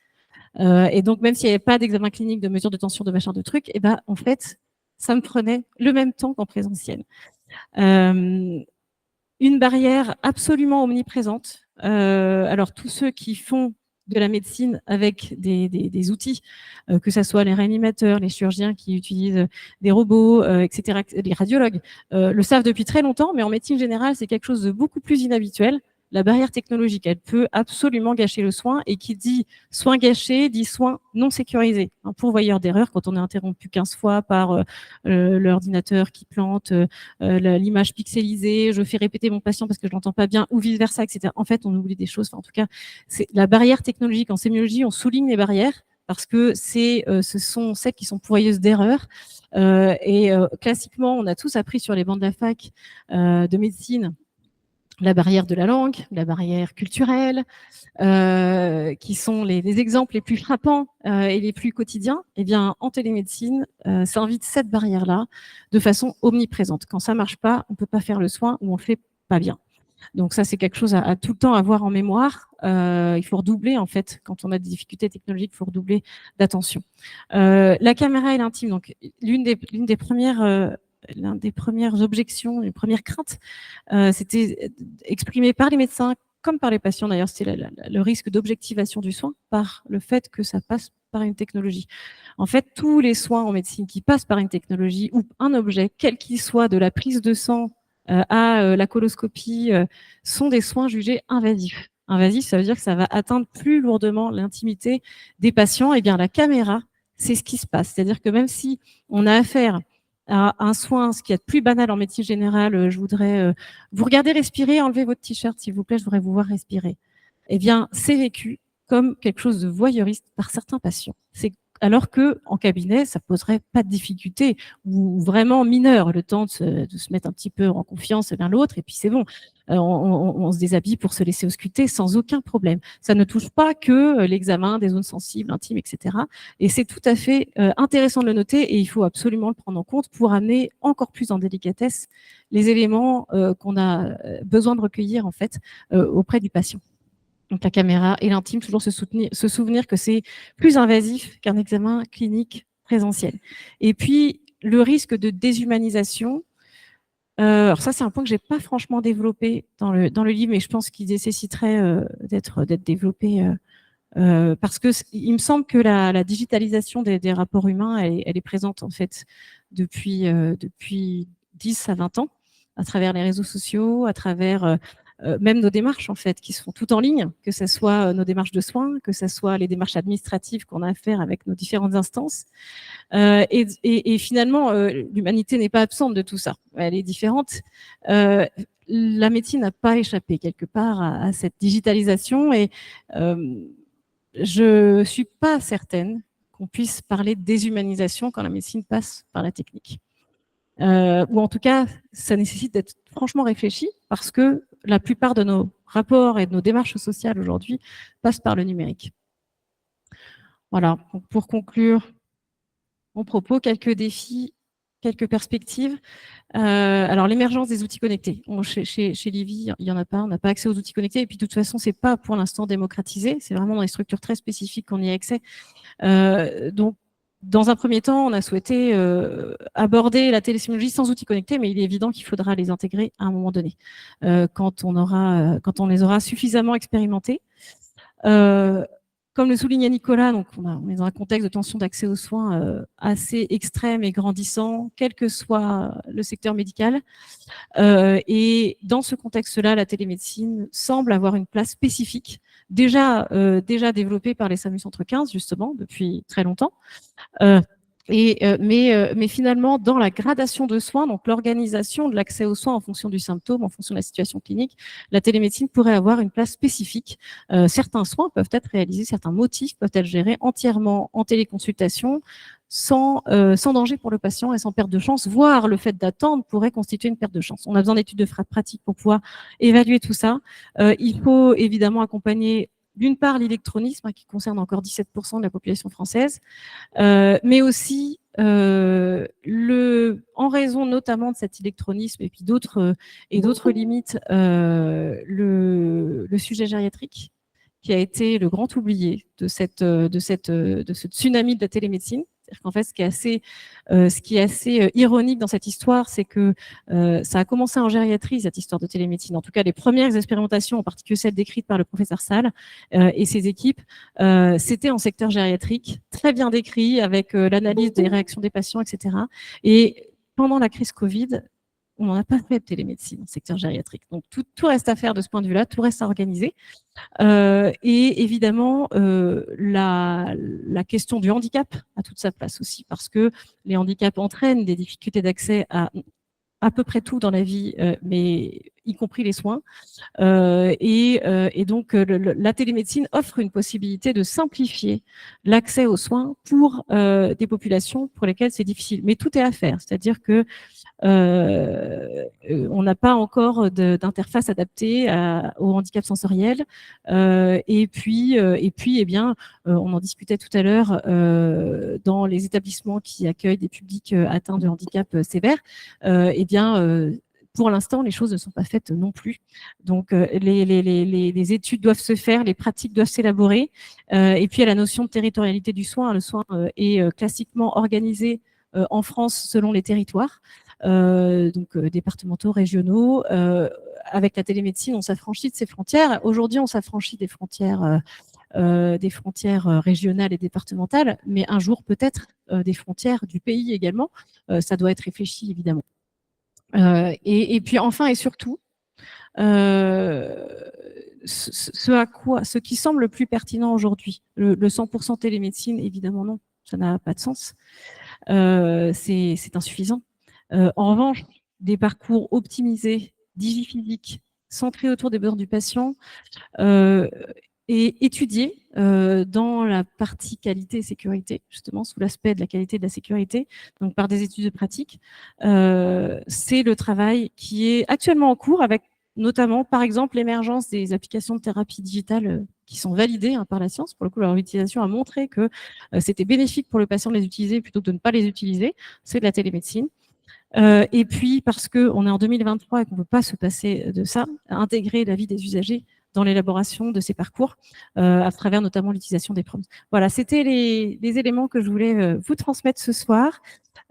Et donc, même s'il n'y avait pas d'examen clinique, de mesure de tension, de machin, de trucs, et ben, en fait, ça me prenait le même temps qu'en présentiel. Une barrière absolument omniprésente. Alors, tous ceux qui font de la médecine avec des outils, que ce soit les réanimateurs, les chirurgiens qui utilisent des robots, etc., les radiologues, le savent depuis très longtemps, mais en médecine générale, c'est quelque chose de beaucoup plus inhabituel. La barrière technologique, elle peut absolument gâcher le soin, et qui dit soin gâché, dit soin non sécurisé. Un pourvoyeur d'erreur, quand on est interrompu 15 fois par l'ordinateur qui plante, l'image pixelisée, je fais répéter mon patient parce que je l'entends pas bien, ou vice-versa, etc. En fait, on oublie des choses. Enfin, en tout cas, c'est la barrière technologique. En sémiologie, on souligne les barrières parce que ce sont celles qui sont pourvoyeuses d'erreurs. Classiquement, on a tous appris sur les bancs de la fac de médecine la barrière de la langue, la barrière culturelle, qui sont les exemples les plus frappants et les plus quotidiens. Eh bien, en télémédecine, ça invite cette barrière-là de façon omniprésente. Quand ça marche pas, on peut pas faire le soin ou on le fait pas bien. Donc ça, c'est quelque chose à tout le temps avoir en mémoire. Il faut redoubler, en fait, quand on a des difficultés technologiques, il faut redoubler d'attention. La caméra et l'intime, donc l'une des premières objections, les premières craintes, c'était exprimé par les médecins comme par les patients d'ailleurs, c'était le risque d'objectivation du soin par le fait que ça passe par une technologie. En fait, tous les soins en médecine qui passent par une technologie ou un objet, quel qu'il soit, de la prise de sang à la coloscopie, sont des soins jugés invasifs. Invasif, ça veut dire que ça va atteindre plus lourdement l'intimité des patients. Et bien, la caméra, c'est ce qui se passe. C'est-à-dire que même si on a affaire à un soin, ce qui est plus banal en médecine générale, je voudrais vous regarder respirer, enlevez votre t-shirt s'il vous plaît, je voudrais vous voir respirer. Eh bien, c'est vécu comme quelque chose de voyeuriste par certains patients. C'est alors qu'en cabinet, ça poserait pas de difficulté, ou vraiment mineur, le temps de se mettre un petit peu en confiance l'un l'autre, et puis c'est bon. On se déshabille pour se laisser ausculter sans aucun problème. Ça ne touche pas que l'examen des zones sensibles, intimes, etc. Et c'est tout à fait intéressant de le noter, et il faut absolument le prendre en compte pour amener encore plus en délicatesse les éléments qu'on a besoin de recueillir en fait auprès du patient. Donc la caméra et l'intime, toujours se souvenir que c'est plus invasif qu'un examen clinique présentiel. Et puis le risque de déshumanisation. Alors ça, c'est un point que j'ai pas franchement développé dans le livre, mais je pense qu'il nécessiterait d'être développé parce que il me semble que la digitalisation des rapports humains, elle est présente en fait depuis 10 à 20 ans, à travers les réseaux sociaux, à travers même nos démarches en fait, qui sont toutes en ligne, que ce soit nos démarches de soins, que ce soit les démarches administratives qu'on a à faire avec nos différentes instances. Et finalement, l'humanité n'est pas absente de tout ça. Elle est différente. La médecine n'a pas échappé quelque part à cette digitalisation, et je suis pas certaine qu'on puisse parler de déshumanisation quand la médecine passe par la technique. Ou en tout cas, ça nécessite d'être franchement réfléchi, parce que la plupart de nos rapports et de nos démarches sociales aujourd'hui passent par le numérique. Voilà, donc pour conclure mon propos, quelques défis, quelques perspectives. Alors l'émergence des outils connectés. Chez Livy, il n'y en a pas, on n'a pas accès aux outils connectés, et puis de toute façon, c'est pas pour l'instant démocratisé, c'est vraiment dans des structures très spécifiques qu'on y a accès. Donc, dans un premier temps, on a souhaité aborder la télésémiologie sans outils connectés, mais il est évident qu'il faudra les intégrer à un moment donné, quand on les aura suffisamment expérimentés. Comme le soulignait Nicolas, donc on est dans un contexte de tension d'accès aux soins assez extrême et grandissant, quel que soit le secteur médical. Et dans ce contexte-là, la télémédecine semble avoir une place spécifique, déjà développée par les SAMU Centre 15, justement, depuis très longtemps. Mais finalement, dans la gradation de soins, donc l'organisation de l'accès aux soins en fonction du symptôme, en fonction de la situation clinique, la télémédecine pourrait avoir une place spécifique. Certains soins peuvent être réalisés, certains motifs peuvent être gérés entièrement en téléconsultation, sans danger pour le patient et sans perte de chance, voire le fait d'attendre pourrait constituer une perte de chance. On a besoin d'études de pratique pour pouvoir évaluer tout ça. Il faut évidemment accompagner d'une part l'électronisme, qui concerne encore 17% de la population française, mais aussi en raison notamment de cet électronisme et puis d'autres limites, le sujet gériatrique, qui a été le grand oublié de ce tsunami de la télémédecine. C'est-à-dire qu'en fait, ce qui est assez ironique dans cette histoire, c'est que ça a commencé en gériatrie, cette histoire de télémédecine. En tout cas, les premières expérimentations, en particulier celles décrites par le professeur Salle et ses équipes, c'était en secteur gériatrique, très bien décrit, avec l'analyse des réactions des patients, etc. Et pendant la crise Covid, on n'en a pas fait de télémédecine en secteur gériatrique. Donc, tout reste à faire de ce point de vue-là, tout reste à organiser. Et évidemment, la question du handicap a toute sa place aussi, parce que les handicaps entraînent des difficultés d'accès à peu près tout dans la vie, mais y compris les soins. Et donc, la télémédecine offre une possibilité de simplifier l'accès aux soins pour des populations pour lesquelles c'est difficile. Mais tout est à faire, c'est-à-dire que on n'a pas encore d'interface adaptée au handicap sensoriel. Et puis, eh bien, on en discutait tout à l'heure dans les établissements qui accueillent des publics atteints de handicap sévère. Eh bien, pour l'instant, les choses ne sont pas faites non plus. Donc, les études doivent se faire, les pratiques doivent s'élaborer. Et puis, il y a la notion de territorialité du soin. Le soin est classiquement organisé en France selon les territoires, donc départementaux, régionaux. Avec la télémédecine, on s'affranchit de ces frontières. Aujourd'hui, on s'affranchit des frontières régionales et départementales, mais un jour peut-être des frontières du pays également. Ça doit être réfléchi, évidemment. Et puis enfin et surtout, ce qui semble le plus pertinent aujourd'hui, le 100% télémédecine, évidemment non, ça n'a pas de sens. C'est insuffisant. En revanche, des parcours optimisés, digiphysiques, centrés autour des besoins du patient, et étudié dans la partie qualité et sécurité, justement sous l'aspect de la qualité et de la sécurité, donc par des études de pratique. C'est le travail qui est actuellement en cours avec notamment, par exemple, l'émergence des applications de thérapie digitale qui sont validées par la science. Pour le coup, leur utilisation a montré que c'était bénéfique pour le patient de les utiliser plutôt que de ne pas les utiliser. C'est de la télémédecine. Et puis, parce qu'on est en 2023 et qu'on ne peut pas se passer de ça, intégrer la vie des usagers dans l'élaboration de ces parcours, à travers notamment l'utilisation des prompts. Voilà, c'était les éléments que je voulais vous transmettre ce soir.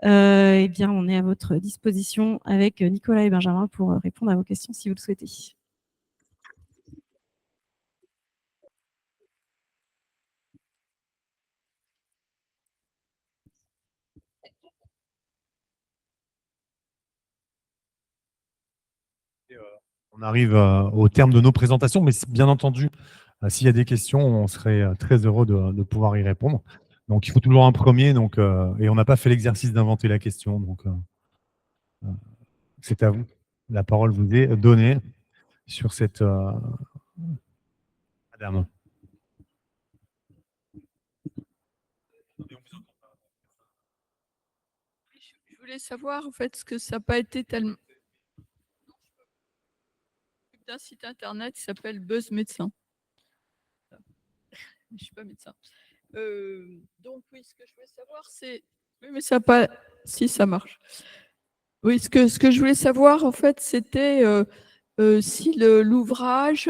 Eh bien, on est à votre disposition avec Nicolas et Benjamin pour répondre à vos questions si vous le souhaitez. On arrive au terme de nos présentations, mais bien entendu, s'il y a des questions, on serait très heureux de pouvoir y répondre. Donc, il faut toujours un premier, donc, et on n'a pas fait l'exercice d'inventer la question. Donc, c'est à vous. La parole vous est donnée sur cette... Madame. Je voulais savoir en fait ce que ça n'a pas été tellement d'un site internet qui s'appelle Buzz Médecin. Je ne suis pas médecin. Donc oui, ce que je voulais savoir, c'est oui, mais ça pas si ça marche. Oui, ce que je voulais savoir en fait, c'était si l'ouvrage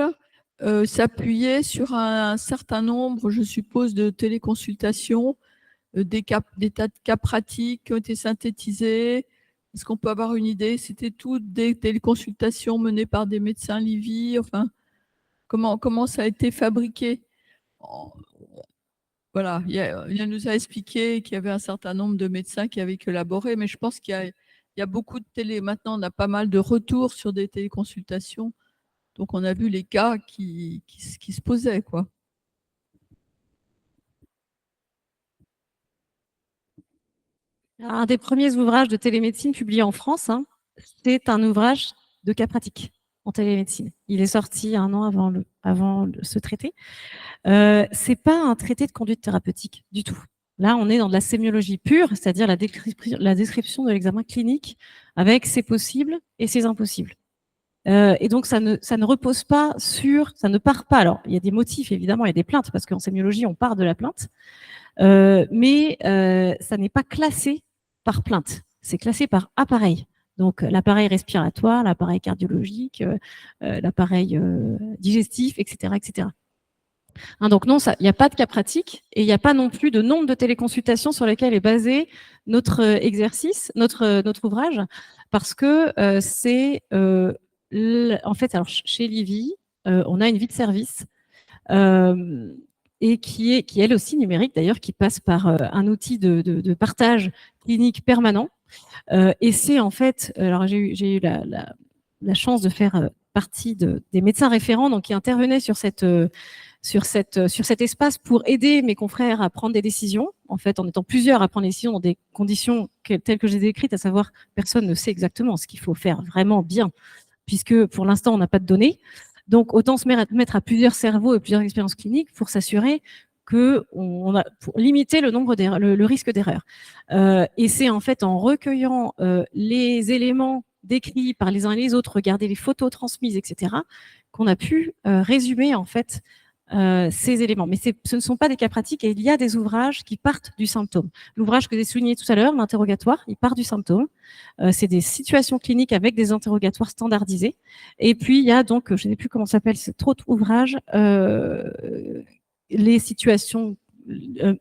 s'appuyait sur un certain nombre, je suppose, de téléconsultations, des tas de cas pratiques qui ont été synthétisés. Est-ce qu'on peut avoir une idée? C'était toutes des téléconsultations menées par des médecins Livy. Enfin, comment ça a été fabriqué? Voilà, il nous a expliqué qu'il y avait un certain nombre de médecins qui avaient collaboré, mais je pense qu'il y a beaucoup de télé. Maintenant, on a pas mal de retours sur des téléconsultations. Donc, on a vu les cas qui se posaient, quoi. Un des premiers ouvrages de télémédecine publiés en France, c'est un ouvrage de cas pratique en télémédecine. Il est sorti un an avant ce traité. C'est pas un traité de conduite thérapeutique du tout. Là, on est dans de la sémiologie pure, c'est-à-dire la description de l'examen clinique avec ses possibles et ses impossibles. Et donc, ça ne repose pas sur, ça ne part pas. Alors, il y a des motifs, évidemment, il y a des plaintes, parce qu'en sémiologie, on part de la plainte, mais ça n'est pas classé par plainte. C'est classé par appareil. Donc, l'appareil respiratoire, l'appareil cardiologique, l'appareil digestif, etc., etc. Donc non, il n'y a pas de cas pratique et il n'y a pas non plus de nombre de téléconsultations sur lesquelles est basé notre exercice, notre ouvrage, parce que c'est en fait, alors chez Livy, on a une vie de service et qui est elle aussi numérique d'ailleurs, qui passe par un outil de partage clinique permanent. Et c'est en fait, alors j'ai eu la chance de faire partie des médecins référents donc qui intervenaient sur cet espace pour aider mes confrères à prendre des décisions, en fait, en étant plusieurs à prendre des décisions dans des conditions telles que je les ai décrites, à savoir personne ne sait exactement ce qu'il faut faire vraiment bien, puisque pour l'instant, on n'a pas de données. Donc, autant se mettre à plusieurs cerveaux et plusieurs expériences cliniques pour s'assurer pour limiter le risque d'erreur. Et c'est en fait en recueillant les éléments décrits par les uns et les autres, regarder les photos transmises, etc., qu'on a pu résumer en fait ces éléments. Mais ce ne sont pas des cas pratiques et il y a des ouvrages qui partent du symptôme. L'ouvrage que j'ai souligné tout à l'heure, l'interrogatoire, il part du symptôme. C'est des situations cliniques avec des interrogatoires standardisés. Et puis, il y a donc, je ne sais plus comment s'appelle cet autre ouvrage, les situations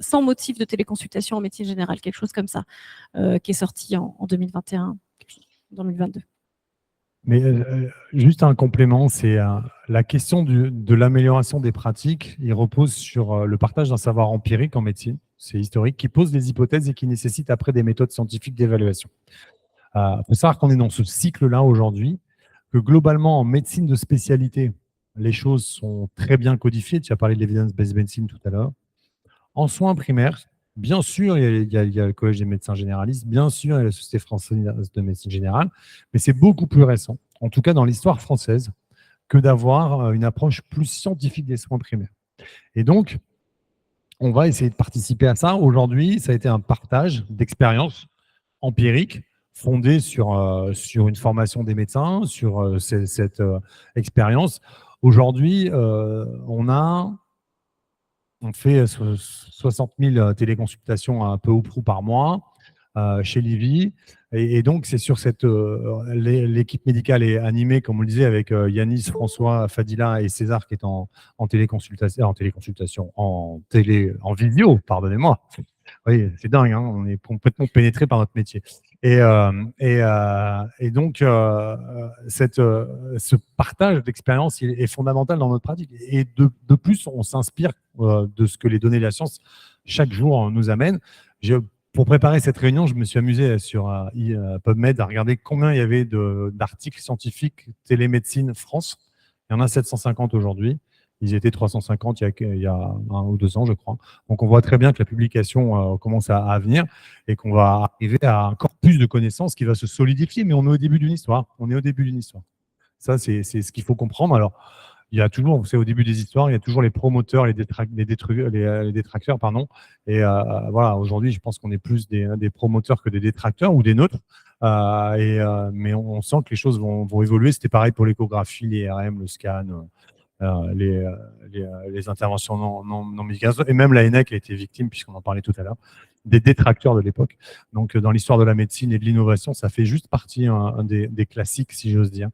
sans motif de téléconsultation en médecine générale, quelque chose comme ça, qui est sorti en 2021, 2022. Mais juste un complément, c'est la question de l'amélioration des pratiques. Il repose sur le partage d'un savoir empirique en médecine, c'est historique, qui pose des hypothèses et qui nécessite après des méthodes scientifiques d'évaluation. Il faut savoir qu'on est dans ce cycle-là aujourd'hui, que globalement en médecine de spécialité, les choses sont très bien codifiées. Tu as parlé de l'evidence-based medicine tout à l'heure. En soins primaires, bien sûr, il y a le Collège des médecins généralistes, bien sûr, il y a la Société française de médecine générale, mais c'est beaucoup plus récent, en tout cas dans l'histoire française, que d'avoir une approche plus scientifique des soins primaires. Et donc, on va essayer de participer à ça. Aujourd'hui, ça a été un partage d'expériences empiriques fondées sur une formation des médecins, sur cette expérience. Aujourd'hui, on fait 60 000 téléconsultations un peu ou prou par mois chez Livy. Et donc, c'est sur cette. L'équipe médicale est animée, comme on le disait, avec Yanis, François, Fadila et César qui est en téléconsultation, en vidéo, pardonnez-moi. Oui, c'est dingue, hein, on est complètement pénétré par notre métier. Et donc, ce partage d'expérience est fondamental dans notre pratique. Et de plus, on s'inspire de ce que les données de la science, chaque jour, nous amènent. Pour préparer cette réunion, je me suis amusé sur PubMed à regarder combien il y avait d'articles scientifiques télémédecine France. Il y en a 750 aujourd'hui. Ils étaient 350 il y a 1 ou 2 ans, je crois. Donc, on voit très bien que la publication commence à venir et qu'on va arriver à encore plus de connaissances qui va se solidifier. Mais on est au début d'une histoire. On est au début d'une histoire. Ça, c'est ce qu'il faut comprendre. Alors, il y a toujours, vous savez, au début des histoires, il y a toujours les promoteurs, les détracteurs, pardon. Et voilà, aujourd'hui, je pense qu'on est plus des promoteurs que des détracteurs ou des neutres. Mais on sent que les choses vont évoluer. C'était pareil pour l'échographie, l'IRM, le scan. Les interventions non médicales, et même la ENEC a été victime, puisqu'on en parlait tout à l'heure, des détracteurs de l'époque. Donc, dans l'histoire de la médecine et de l'innovation, ça fait juste partie un des classiques, si j'ose dire.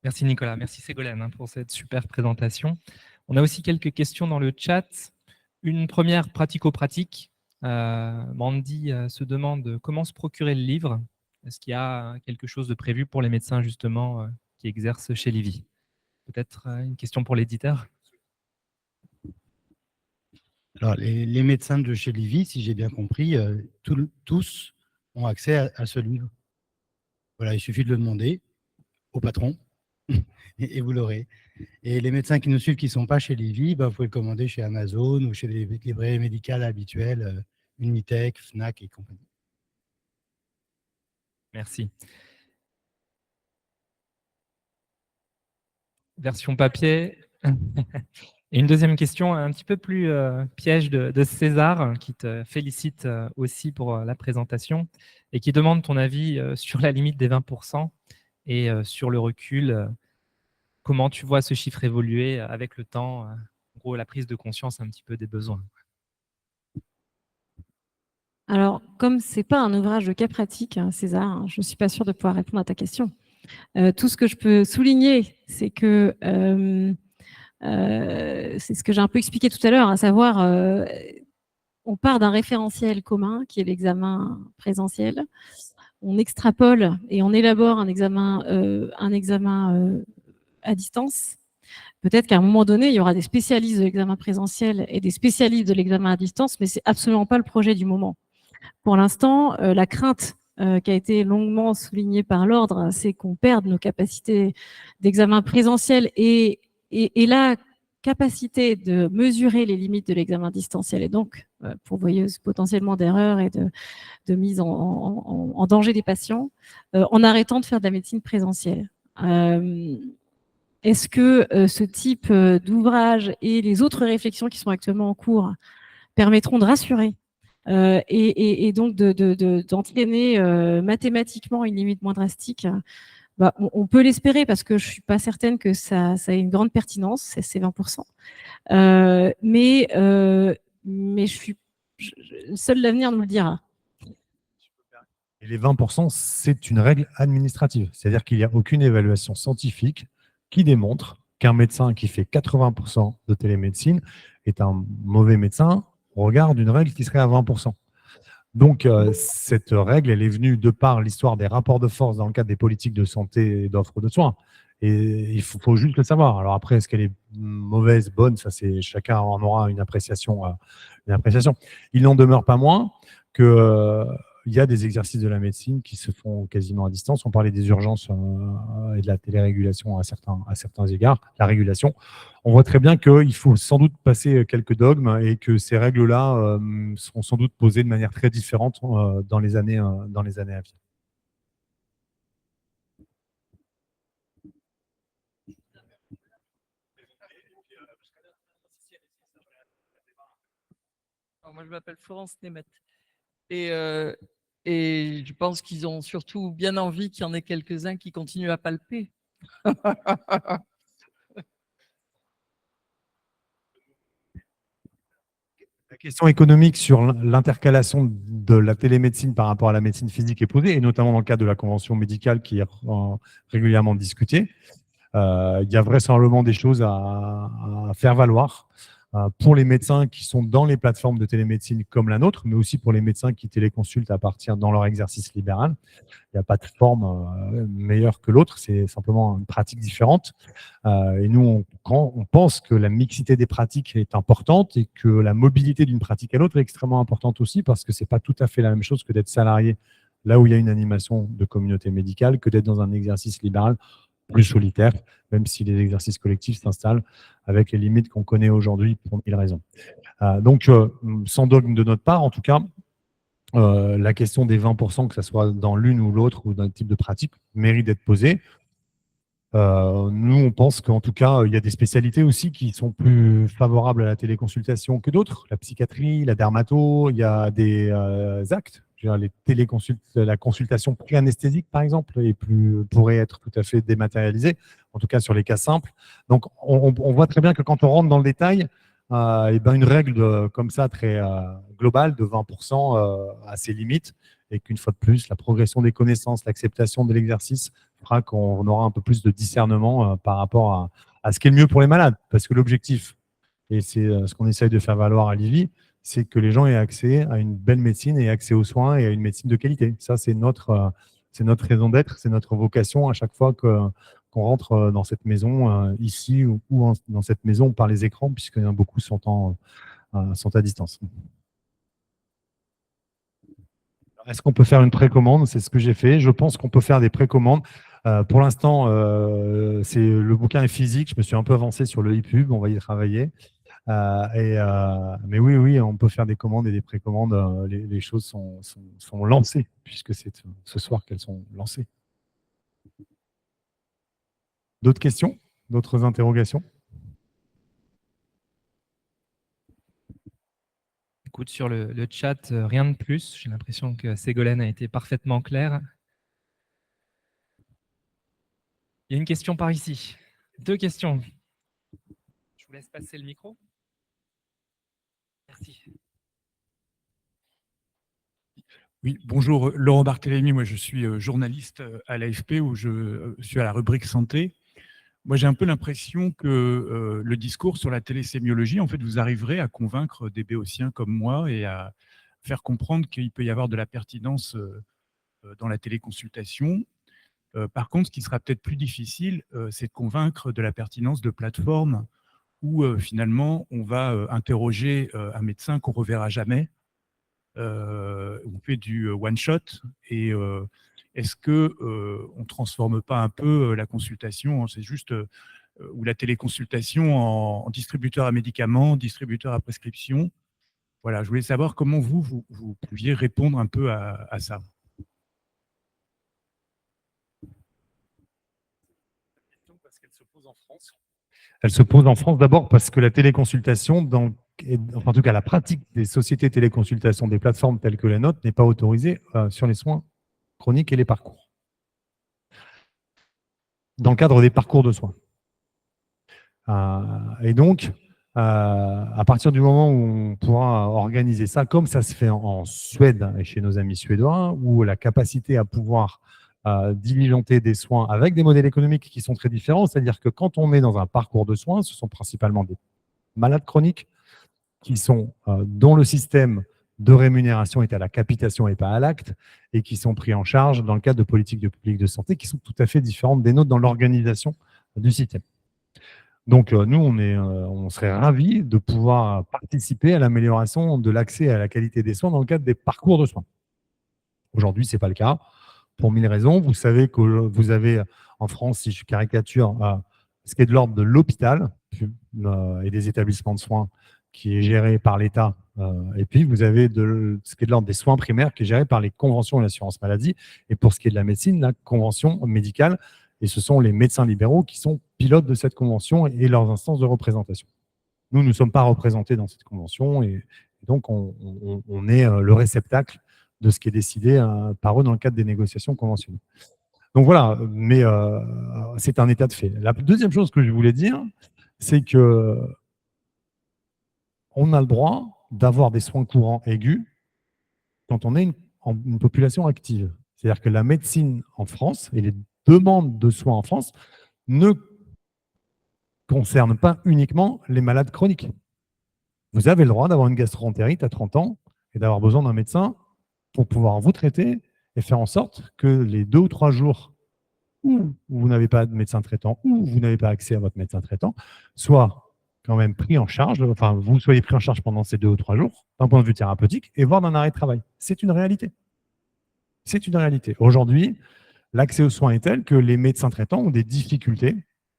Merci Nicolas, merci Ségolène pour cette super présentation. On a aussi quelques questions dans le chat. Une première pratico-pratique. Mandy se demande comment se procurer le livre. Est-ce qu'il y a quelque chose de prévu pour les médecins justement qui exercent chez Livy? Peut-être une question pour l'éditeur. Alors, les médecins de chez Livy, si j'ai bien compris, tous ont accès à ce livre. Voilà, il suffit de le demander au patron et vous l'aurez. Et les médecins qui nous suivent qui ne sont pas chez Livy, vous pouvez le commander chez Amazon ou chez les librairies médicales habituelles, Unitech, Fnac et compagnie. Merci. Version papier. Et une deuxième question un petit peu plus piège de César, qui te félicite aussi pour la présentation et qui demande ton avis sur la limite des 20% et sur le recul. Comment tu vois ce chiffre évoluer avec le temps, en gros la prise de conscience un petit peu des besoins? Alors, comme ce n'est pas un ouvrage de cas pratique, César, je ne suis pas sûre de pouvoir répondre à ta question. Tout ce que je peux souligner, c'est que c'est ce que j'ai un peu expliqué tout à l'heure, à savoir, on part d'un référentiel commun qui est l'examen présentiel. On extrapole et on élabore un examen à distance. Peut-être qu'à un moment donné, il y aura des spécialistes de l'examen présentiel et des spécialistes de l'examen à distance, mais ce n'est absolument pas le projet du moment. Pour l'instant, la crainte qui a été longuement soulignée par l'ordre, c'est qu'on perde nos capacités d'examen présentiel et la capacité de mesurer les limites de l'examen distanciel et donc pourvoyeuse potentiellement d'erreurs et de mise en danger des patients en arrêtant de faire de la médecine présentielle. Est-ce que ce type d'ouvrage et les autres réflexions qui sont actuellement en cours permettront de rassurer et donc d'entraîner mathématiquement une limite moins drastique? On peut l'espérer parce que je ne suis pas certaine que ça ait une grande pertinence, c'est 20%. Mais seul l'avenir nous le dira. Et les 20%, c'est une règle administrative. C'est-à-dire qu'il n'y a aucune évaluation scientifique qui démontre qu'un médecin qui fait 80% de télémédecine est un mauvais médecin au regard d'une règle qui serait à 20%. Donc, cette règle, elle est venue de par l'histoire des rapports de force dans le cadre des politiques de santé et d'offres de soins. Et il faut juste le savoir. Alors après, est-ce qu'elle est mauvaise, bonne, ça c'est chacun en aura une appréciation. Il n'en demeure pas moins que il y a des exercices de la médecine qui se font quasiment à distance. On parlait des urgences et de la télérégulation à certains égards, la régulation. On voit très bien qu'il faut sans doute passer quelques dogmes et que ces règles-là seront sans doute posées de manière très différente dans les années à venir. Alors, moi, je m'appelle Florence Nemeth. Et je pense qu'ils ont surtout bien envie qu'il y en ait quelques-uns qui continuent à palper. La question économique sur l'intercalation de la télémédecine par rapport à la médecine physique est posée, et notamment dans le cadre de la convention médicale qui est régulièrement discutée. Il y a vraisemblablement des choses à faire valoir pour les médecins qui sont dans les plateformes de télémédecine comme la nôtre, mais aussi pour les médecins qui téléconsultent à partir dans leur exercice libéral. Il n'y a pas de forme meilleure que l'autre, c'est simplement une pratique différente. Et nous, on pense que la mixité des pratiques est importante et que la mobilité d'une pratique à l'autre est extrêmement importante aussi, parce que ce n'est pas tout à fait la même chose que d'être salarié là où il y a une animation de communauté médicale que d'être dans un exercice libéral plus solitaire, même si les exercices collectifs s'installent avec les limites qu'on connaît aujourd'hui pour 1000 raisons. Donc, sans dogme de notre part, en tout cas, la question des 20%, que ce soit dans l'une ou l'autre ou d'un type de pratique, mérite d'être posée. Nous, on pense qu'en tout cas, il y a des spécialités aussi qui sont plus favorables à la téléconsultation que d'autres. La psychiatrie, la dermato, il y a des actes. La consultation pré-anesthésique, par exemple, pourrait être tout à fait dématérialisée, en tout cas sur les cas simples. Donc, on voit très bien que quand on rentre dans le détail, une règle comme ça, très globale, de 20% a ses limites, et qu'une fois de plus, la progression des connaissances, l'acceptation de l'exercice fera qu'on aura un peu plus de discernement par rapport à ce qui est le mieux pour les malades. Parce que l'objectif, et c'est ce qu'on essaye de faire valoir à Livy, c'est que les gens aient accès à une belle médecine et accès aux soins et à une médecine de qualité. Ça, c'est notre raison d'être, c'est notre vocation à chaque fois qu'on rentre dans cette maison, ici ou dans cette maison par les écrans, puisque beaucoup sont à distance. Est-ce qu'on peut faire une précommande? C'est ce que j'ai fait. Je pense qu'on peut faire des précommandes. Pour l'instant, le bouquin est physique. Je me suis un peu avancé sur le e-pub. On va y travailler. Mais oui, on peut faire des commandes et des précommandes. Les choses sont lancées, puisque c'est ce soir qu'elles sont lancées. D'autres questions? D'autres interrogations? Écoute, sur le chat, rien de plus. J'ai l'impression que Ségolène a été parfaitement claire. Il y a une question par ici. 2 questions. Je vous laisse passer le micro. Merci. Oui, bonjour, Laurent Barthélémy. Moi, je suis journaliste à l'AFP où je suis à la rubrique santé. Moi, j'ai un peu l'impression que le discours sur la télésémiologie, en fait, vous arriverez à convaincre des béotiens comme moi et à faire comprendre qu'il peut y avoir de la pertinence dans la téléconsultation. Par contre, ce qui sera peut-être plus difficile, c'est de convaincre de la pertinence de plateformes où finalement on va interroger un médecin qu'on ne reverra jamais. On fait du one-shot et est-ce qu'on ne transforme pas un peu la consultation, c'est juste, ou la téléconsultation en distributeur à médicaments, distributeur à prescription? Voilà, je voulais savoir comment vous pouviez répondre un peu à ça. Parce qu'elle se pose en France. Elle se pose en France d'abord parce que la téléconsultation, en tout cas la pratique des sociétés téléconsultation des plateformes telles que les nôtres, n'est pas autorisée sur les soins chroniques et les parcours. Dans le cadre des parcours de soins. Et donc, à partir du moment où on pourra organiser ça, comme ça se fait en Suède et chez nos amis suédois, où la capacité à pouvoir diligenter des soins avec des modèles économiques qui sont très différents, c'est-à-dire que quand on est dans un parcours de soins, ce sont principalement des malades chroniques dont le système de rémunération est à la capitation et pas à l'acte, et qui sont pris en charge dans le cadre de politiques publiques de santé qui sont tout à fait différentes des nôtres dans l'organisation du système. Donc, nous, on serait ravis de pouvoir participer à l'amélioration de l'accès à la qualité des soins dans le cadre des parcours de soins. Aujourd'hui, ce n'est pas le cas, pour 1000 raisons. Vous savez que vous avez en France, si je caricature, ce qui est de l'ordre de l'hôpital et des établissements de soins qui est géré par l'État. Et puis, vous avez ce qui est de l'ordre des soins primaires qui est géré par les conventions de l'assurance maladie. Et pour ce qui est de la médecine, la convention médicale. Et ce sont les médecins libéraux qui sont pilotes de cette convention et leurs instances de représentation. Nous ne sommes pas représentés dans cette convention et Donc, on est le réceptacle de ce qui est décidé par eux dans le cadre des négociations conventionnelles. Donc voilà, mais c'est un état de fait. La deuxième chose que je voulais dire, c'est que on a le droit d'avoir des soins courants aigus quand on est une population active. C'est-à-dire que la médecine en France et les demandes de soins en France ne concernent pas uniquement les malades chroniques. Vous avez le droit d'avoir une gastroentérite à 30 ans et d'avoir besoin d'un médecin pour pouvoir vous traiter et faire en sorte que les 2 ou 3 jours où vous n'avez pas de médecin traitant ou vous n'avez pas accès à votre médecin traitant soient quand même pris en charge, enfin vous soyez pris en charge pendant ces 2 ou 3 jours d'un point de vue thérapeutique et voire d'un arrêt de travail. C'est une réalité. C'est une réalité. Aujourd'hui, l'accès aux soins est tel que les médecins traitants ont des difficultés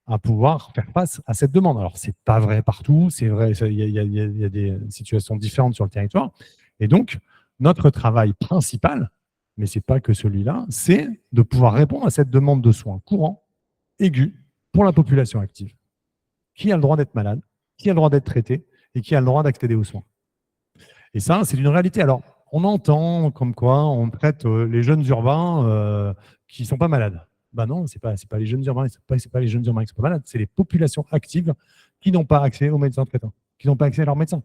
à pouvoir faire face à cette demande. Alors, ce n'est pas vrai partout, c'est vrai, il y a des situations différentes sur le territoire. Et donc, notre travail principal, mais ce n'est pas que celui-là, c'est de pouvoir répondre à cette demande de soins courants, aigus, pour la population active. Qui a le droit d'être malade, qui a le droit d'être traité et qui a le droit d'accéder aux soins. Et ça, c'est une réalité. Alors, on entend comme quoi on traite les jeunes urbains qui ne sont pas malades. Ben non, ce n'est pas les jeunes urbains, c'est pas les jeunes urbains qui ne sont pas malades, c'est les populations actives qui n'ont pas accès aux médecins traitants, qui n'ont pas accès à leurs médecins.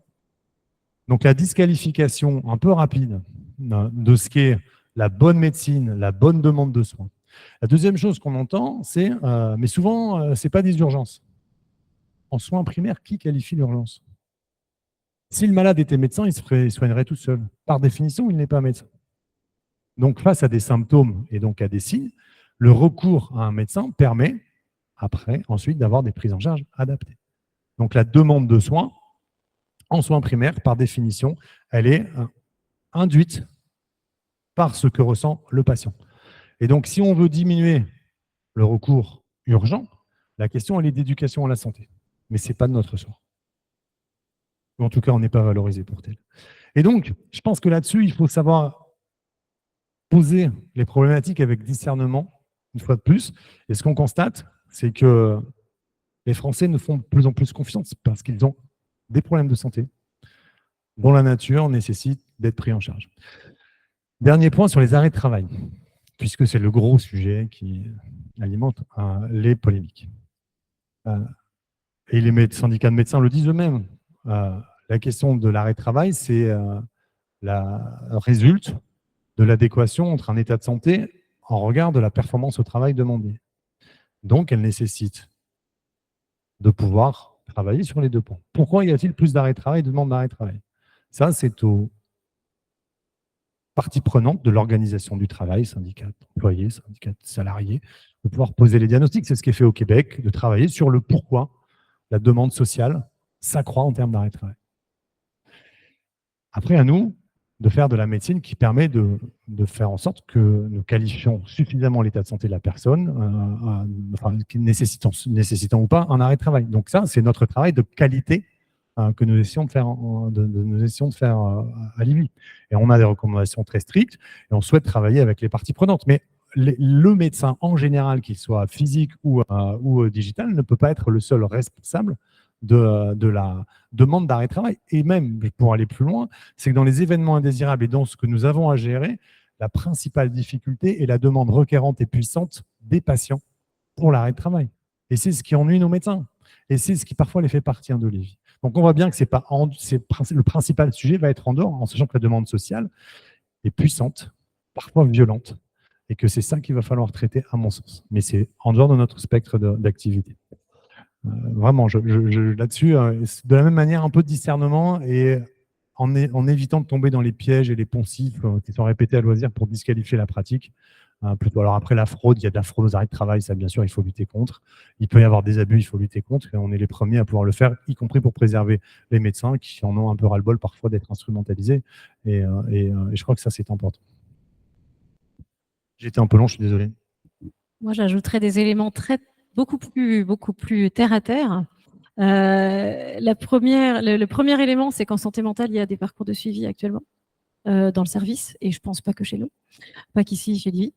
Donc la disqualification un peu rapide de ce qu'est la bonne médecine, la bonne demande de soins. La deuxième chose qu'on entend, c'est, mais souvent, ce n'est pas des urgences. En soins primaires, qui qualifie l'urgence? Si le malade était médecin, il se soignerait tout seul. Par définition, il n'est pas médecin. Donc, face à des symptômes et donc à des signes, le recours à un médecin permet, ensuite, d'avoir des prises en charge adaptées. Donc, la demande de soins, en soins primaires, par définition, elle est induite par ce que ressent le patient. Et donc, si on veut diminuer le recours urgent, la question, elle est d'éducation à la santé. Mais ce n'est pas de notre sort. Ou en tout cas, on n'est pas valorisé pour tel. Et donc, je pense que là-dessus, il faut savoir poser les problématiques avec discernement, une fois de plus. Et ce qu'on constate, c'est que les Français nous font de plus en plus confiance parce qu'ils ont des problèmes de santé dont la nature nécessite d'être pris en charge. Dernier point sur les arrêts de travail, puisque c'est le gros sujet qui alimente les polémiques. Et les syndicats de médecins le disent eux-mêmes. La question de l'arrêt de travail, c'est la résulte de l'adéquation entre un état de santé en regard de la performance au travail demandée. Donc, elle nécessite de pouvoir travailler sur les deux points. Pourquoi y a-t-il plus d'arrêt de travail, de demande d'arrêt de travail? Ça, c'est aux parties prenantes de l'organisation du travail, syndicats d'employés, syndicats de salariés, de pouvoir poser les diagnostics. C'est ce qui est fait au Québec, de travailler sur le pourquoi la demande sociale s'accroît en termes d'arrêt de travail. Après, à nous de faire de la médecine qui permet de faire en sorte que nous qualifions suffisamment l'état de santé de la personne, nécessitant ou pas un arrêt de travail. Donc ça, c'est notre travail de qualité que nous essayons de faire, à l'IVI. Et on a des recommandations très strictes et on souhaite travailler avec les parties prenantes. Mais le médecin en général, qu'il soit physique ou digital, ne peut pas être le seul responsable de la demande d'arrêt de travail. Et même, pour aller plus loin, c'est que dans les événements indésirables et dans ce que nous avons à gérer, la principale difficulté est la demande requérante et puissante des patients pour l'arrêt de travail. Et c'est ce qui ennuie nos médecins. Et c'est ce qui parfois les fait partir de l'IVI. Donc on voit bien que le principal sujet va être en dehors, en sachant que la demande sociale est puissante, parfois violente, et que c'est ça qu'il va falloir traiter à mon sens. Mais c'est en dehors de notre spectre d'activité. Vraiment, là-dessus, de la même manière, un peu de discernement et en évitant de tomber dans les pièges et les poncifs qui sont répétés à loisir pour disqualifier la pratique. Plutôt. Alors après, la fraude, il y a de la fraude aux arrêts de travail, ça bien sûr, il faut lutter contre. Il peut y avoir des abus, il faut lutter contre, et on est les premiers à pouvoir le faire, y compris pour préserver les médecins qui en ont un peu ras-le-bol parfois d'être instrumentalisés. Et je crois que ça, c'est important. J'ai été un peu long, je suis désolé. Moi, j'ajouterais des éléments beaucoup plus terre à terre. Le premier élément, c'est qu'en santé mentale, il y a des parcours de suivi actuellement. dans le service, et je pense pas que chez nous, pas qu'ici chez Livy.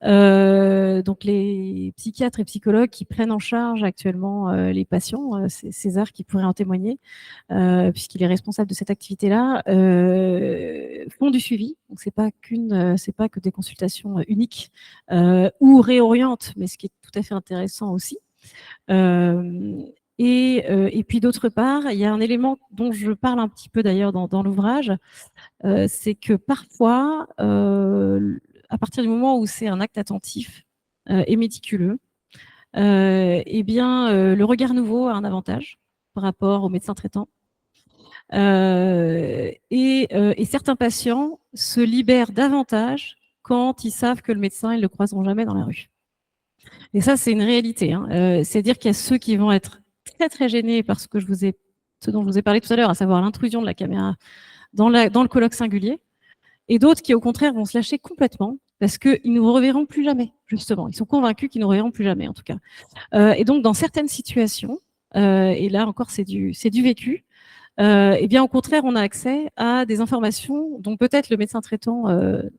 Donc les psychiatres et psychologues qui prennent en charge actuellement les patients, c'est César qui pourrait en témoigner, puisqu'il est responsable de cette activité-là, font du suivi. Donc c'est pas que des consultations uniques ou réorientent, mais ce qui est tout à fait intéressant aussi. Et puis d'autre part, il y a un élément dont je parle un petit peu d'ailleurs dans l'ouvrage, c'est que parfois, à partir du moment où c'est un acte attentif et méticuleux, eh bien, le regard nouveau a un avantage par rapport au médecin traitant. Et certains patients se libèrent davantage quand ils savent que le médecin, ils ne le croiseront jamais dans la rue. Et ça, c'est une réalité, hein. C'est-à-dire qu'il y a ceux qui vont être très, très gênés par ce dont je vous ai parlé tout à l'heure, à savoir l'intrusion de la caméra dans le colloque singulier, et d'autres qui, au contraire, vont se lâcher complètement parce qu'ils ne nous reverront plus jamais, justement. Ils sont convaincus qu'ils ne nous reverront plus jamais, en tout cas. Et donc, dans certaines situations, et là encore, c'est du vécu, eh bien, au contraire, on a accès à des informations dont peut-être le médecin traitant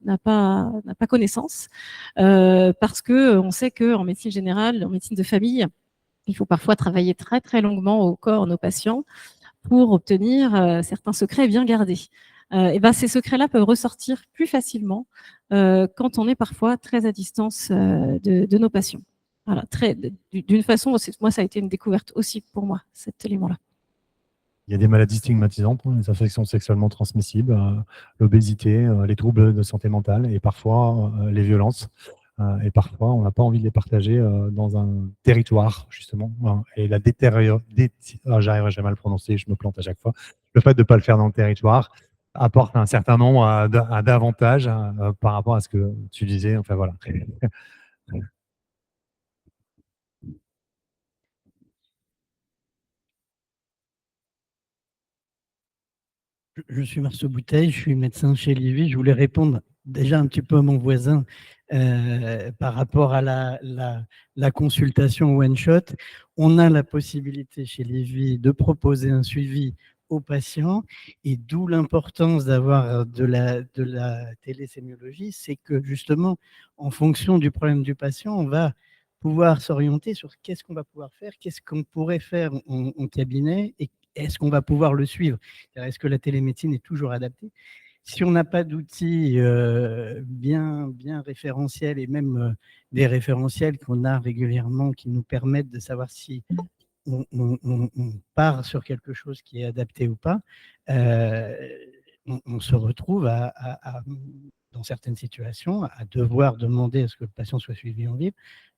n'a pas connaissance, parce que on sait qu'en médecine générale, en médecine de famille, il faut parfois travailler très, très longuement au corps nos patients pour obtenir certains secrets bien gardés. Et ben, ces secrets-là peuvent ressortir plus facilement quand on est parfois très à distance de nos patients. Voilà, d'une façon, moi, ça a été une découverte aussi pour moi, cet élément-là. Il y a des maladies stigmatisantes, les infections sexuellement transmissibles, l'obésité, les troubles de santé mentale et parfois les violences. Et parfois, on n'a pas envie de les partager dans un territoire, justement. Et la j'arriverai jamais à le prononcer, je me plante à chaque fois. Le fait de ne pas le faire dans le territoire apporte un certain nombre d'avantages par rapport à ce que tu disais. Enfin, voilà. Je suis Marceau Bouteille, je suis médecin chez Livy. Je voulais répondre déjà un petit peu à mon voisin par rapport à la consultation one-shot. On a la possibilité chez Livy de proposer un suivi aux patients, et d'où l'importance d'avoir de la télésémiologie, c'est que justement, en fonction du problème du patient, on va pouvoir s'orienter sur qu'est-ce qu'on va pouvoir faire, qu'est-ce qu'on pourrait faire en cabinet, et est-ce qu'on va pouvoir le suivre? Est-ce que la télémédecine est toujours adaptée? Si on n'a pas d'outils bien référentiels, et même des référentiels qu'on a régulièrement qui nous permettent de savoir si on part sur quelque chose qui est adapté ou pas, on se retrouve dans certaines situations à devoir demander à ce que le patient soit suivi en ville,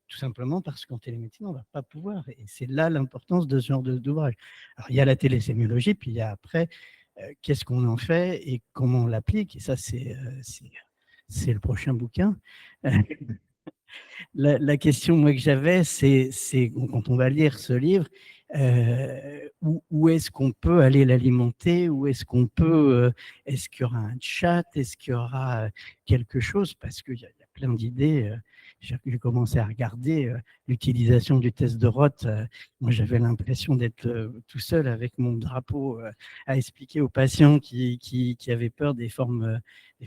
tout simplement parce qu'en télémédecine, on ne va pas pouvoir. Et c'est là l'importance de ce genre d'ouvrage. Alors, il y a la télésémiologie, puis il y a après, qu'est-ce qu'on en fait et comment on l'applique. Et ça, c'est le prochain bouquin. La question moi, que j'avais, c'est quand on va lire ce livre, où est-ce qu'on peut aller l'alimenter? Où est-ce qu'on peut, est-ce qu'il y aura un chat? Est-ce qu'il y aura quelque chose? Parce qu'il y a plein d'idées. J'ai commencé à regarder l'utilisation du test de Roth. Moi, j'avais l'impression d'être tout seul avec mon drapeau à expliquer aux patients qui avaient peur des formes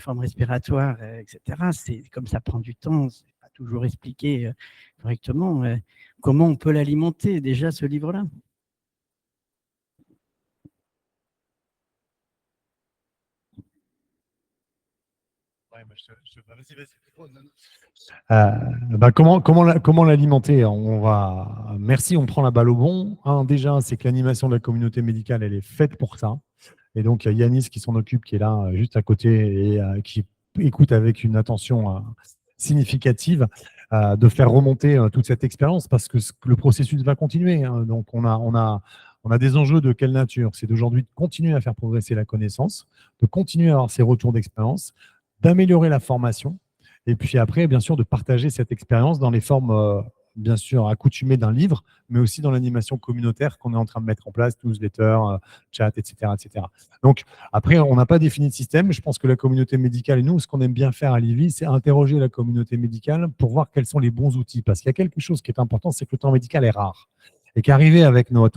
respiratoires, etc. C'est comme ça prend du temps. C'est pas toujours expliqué correctement. Comment on peut l'alimenter déjà, ce livre-là? Comment l'alimenter? Merci, on prend la balle au bon. Déjà, c'est que l'animation de la communauté médicale, elle est faite pour ça. Et donc, il y a Yanis qui s'en occupe, qui est là, juste à côté, et qui écoute avec une attention significative, de faire remonter toute cette expérience, parce que le processus va continuer. Donc, on a des enjeux de quelle nature? C'est d'aujourd'hui de continuer à faire progresser la connaissance, de continuer à avoir ces retours d'expérience, d'améliorer la formation, et puis après, bien sûr, de partager cette expérience dans les formes, bien sûr, accoutumées d'un livre, mais aussi dans l'animation communautaire qu'on est en train de mettre en place, newsletter, chat, etc., etc. Donc, après, on n'a pas défini de système. Je pense que la communauté médicale, et nous, ce qu'on aime bien faire à Livy, c'est interroger la communauté médicale pour voir quels sont les bons outils. Parce qu'il y a quelque chose qui est important, c'est que le temps médical est rare. Et qu'arriver avec nos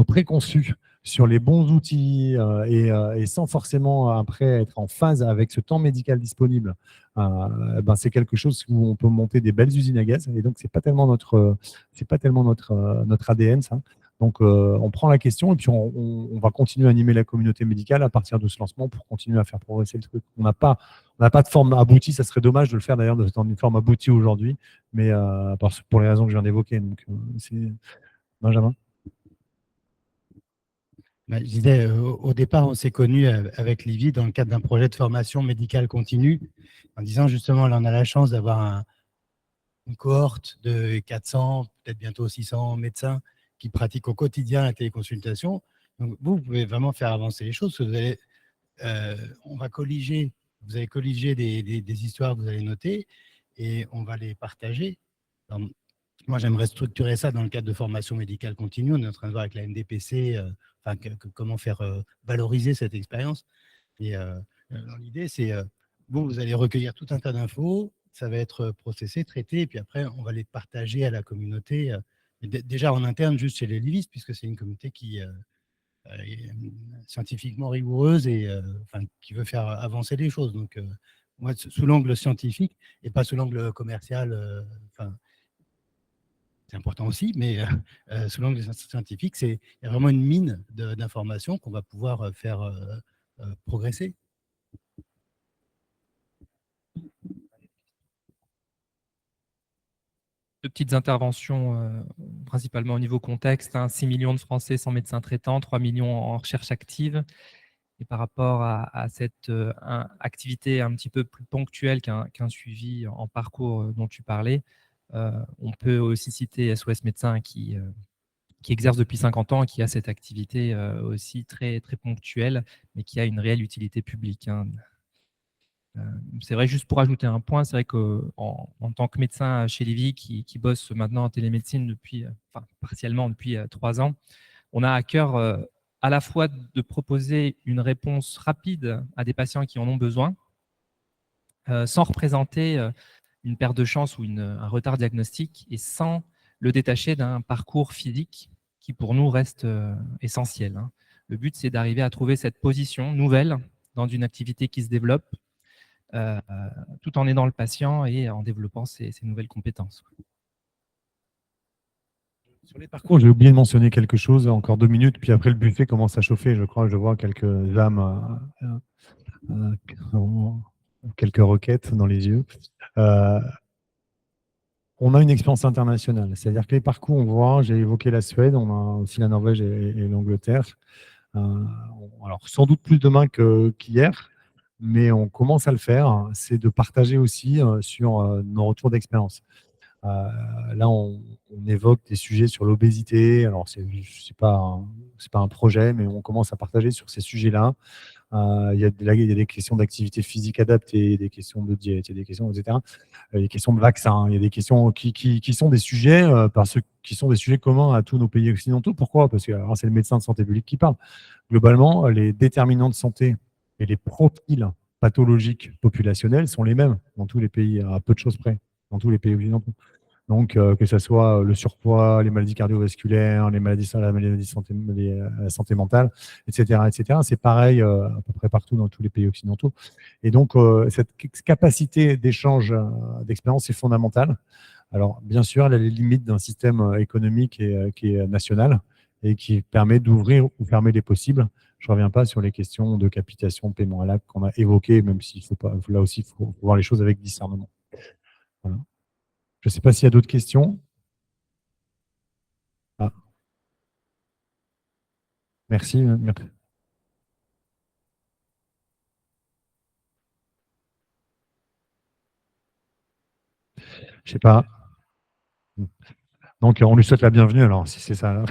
préconçus sur les bons outils et sans forcément après être en phase avec ce temps médical disponible, c'est quelque chose où on peut monter des belles usines à gaz. Et donc, c'est pas tellement notre ADN, ça. Donc, on prend la question et puis on va continuer à animer la communauté médicale à partir de ce lancement pour continuer à faire progresser le truc. On n'a pas de forme aboutie. Ça serait dommage de le faire d'ailleurs dans une forme aboutie aujourd'hui, mais pour les raisons que je viens d'évoquer. Donc, c'est Benjamin. Je disais, au départ, on s'est connus avec Livy dans le cadre d'un projet de formation médicale continue, en disant justement, là, on a la chance d'avoir une cohorte de 400, peut-être bientôt 600 médecins qui pratiquent au quotidien la téléconsultation. Donc, vous pouvez vraiment faire avancer les choses. Vous allez, vous allez colliger des histoires que vous allez noter et on va les partager. Alors, moi, j'aimerais structurer ça dans le cadre de formation médicale continue. On est en train de voir avec la NDPC comment faire valoriser cette expérience. Et l'idée, c'est vous allez recueillir tout un tas d'infos, ça va être processé, traité, et puis après, on va les partager à la communauté. Déjà en interne, juste chez les livistes, puisque c'est une communauté qui est scientifiquement rigoureuse et qui veut faire avancer les choses. Donc, moi, sous l'angle scientifique et pas sous l'angle commercial, c'est important aussi, mais sous l'angle scientifique, il y a vraiment une mine d'informations qu'on va pouvoir faire progresser. Deux petites interventions, principalement au niveau contexte. 6 millions de Français sans médecin traitant, 3 millions en recherche active. Et par rapport à cette activité un petit peu plus ponctuelle qu'un suivi en parcours dont tu parlais, on peut aussi citer SOS Médecins qui exerce depuis 50 ans et qui a cette activité aussi très, très ponctuelle, mais qui a une réelle utilité publique. C'est vrai, juste pour ajouter un point, c'est vrai qu'en tant que médecin chez Livy, qui bosse maintenant en télémédecine partiellement depuis 3 ans, on a à cœur à la fois de proposer une réponse rapide à des patients qui en ont besoin, sans représenter une perte de chance ou un retard diagnostique et sans le détacher d'un parcours physique qui pour nous reste essentiel. Le but, c'est d'arriver à trouver cette position nouvelle dans une activité qui se développe, tout en aidant le patient et en développant ses nouvelles compétences. Sur les parcours, j'ai oublié de mentionner quelque chose, encore 2 minutes, puis après le buffet commence à chauffer, je crois, je vois quelques âmes, quelques roquettes dans les yeux. On a une expérience internationale, c'est-à-dire que les parcours, on voit, j'ai évoqué la Suède, on a aussi la Norvège et l'Angleterre. Alors, sans doute plus demain qu'hier, mais on commence à le faire, c'est de partager aussi sur nos retours d'expérience. Là, on évoque des sujets sur l'obésité. Alors, c'est pas un projet, mais on commence à partager sur ces sujets-là. Il y a des questions d'activité physique adaptée, des questions de diète, il y a des questions, etc. Des questions de vaccins. Il y a des questions qui sont des sujets, qui sont des sujets communs à tous nos pays occidentaux. Pourquoi? Parce que c'est le médecin de santé publique qui parle. Globalement, les déterminants de santé et les profils pathologiques populationnels sont les mêmes dans tous les pays, à peu de choses près, dans tous les pays occidentaux. Donc, que ce soit le surpoids, les maladies cardiovasculaires, la santé mentale, etc., etc. C'est pareil à peu près partout dans tous les pays occidentaux. Et donc, cette capacité d'échange d'expérience est fondamentale. Alors, bien sûr, elle a les limites d'un système économique qui est national et qui permet d'ouvrir ou fermer les possibles. Je ne reviens pas sur les questions de capitation, de paiement à l'acte qu'on a évoquées, même s'il faut pas, là aussi, il faut voir les choses avec discernement. Voilà. Je ne sais pas s'il y a d'autres questions. Ah. Merci. Je ne sais pas. Donc, on lui souhaite la bienvenue, alors, si c'est ça.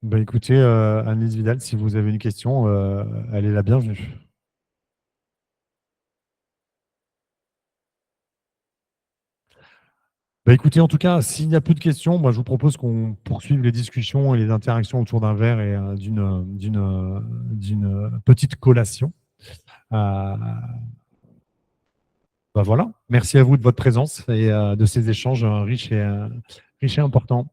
Ben, écoutez, Annelise Vidal, si vous avez une question, elle est la bienvenue. Ben, écoutez, en tout cas, s'il n'y a plus de questions, moi, je vous propose qu'on poursuive les discussions et les interactions autour d'un verre et d'une petite collation. Bah voilà. Merci à vous de votre présence et de ces échanges riches et importants.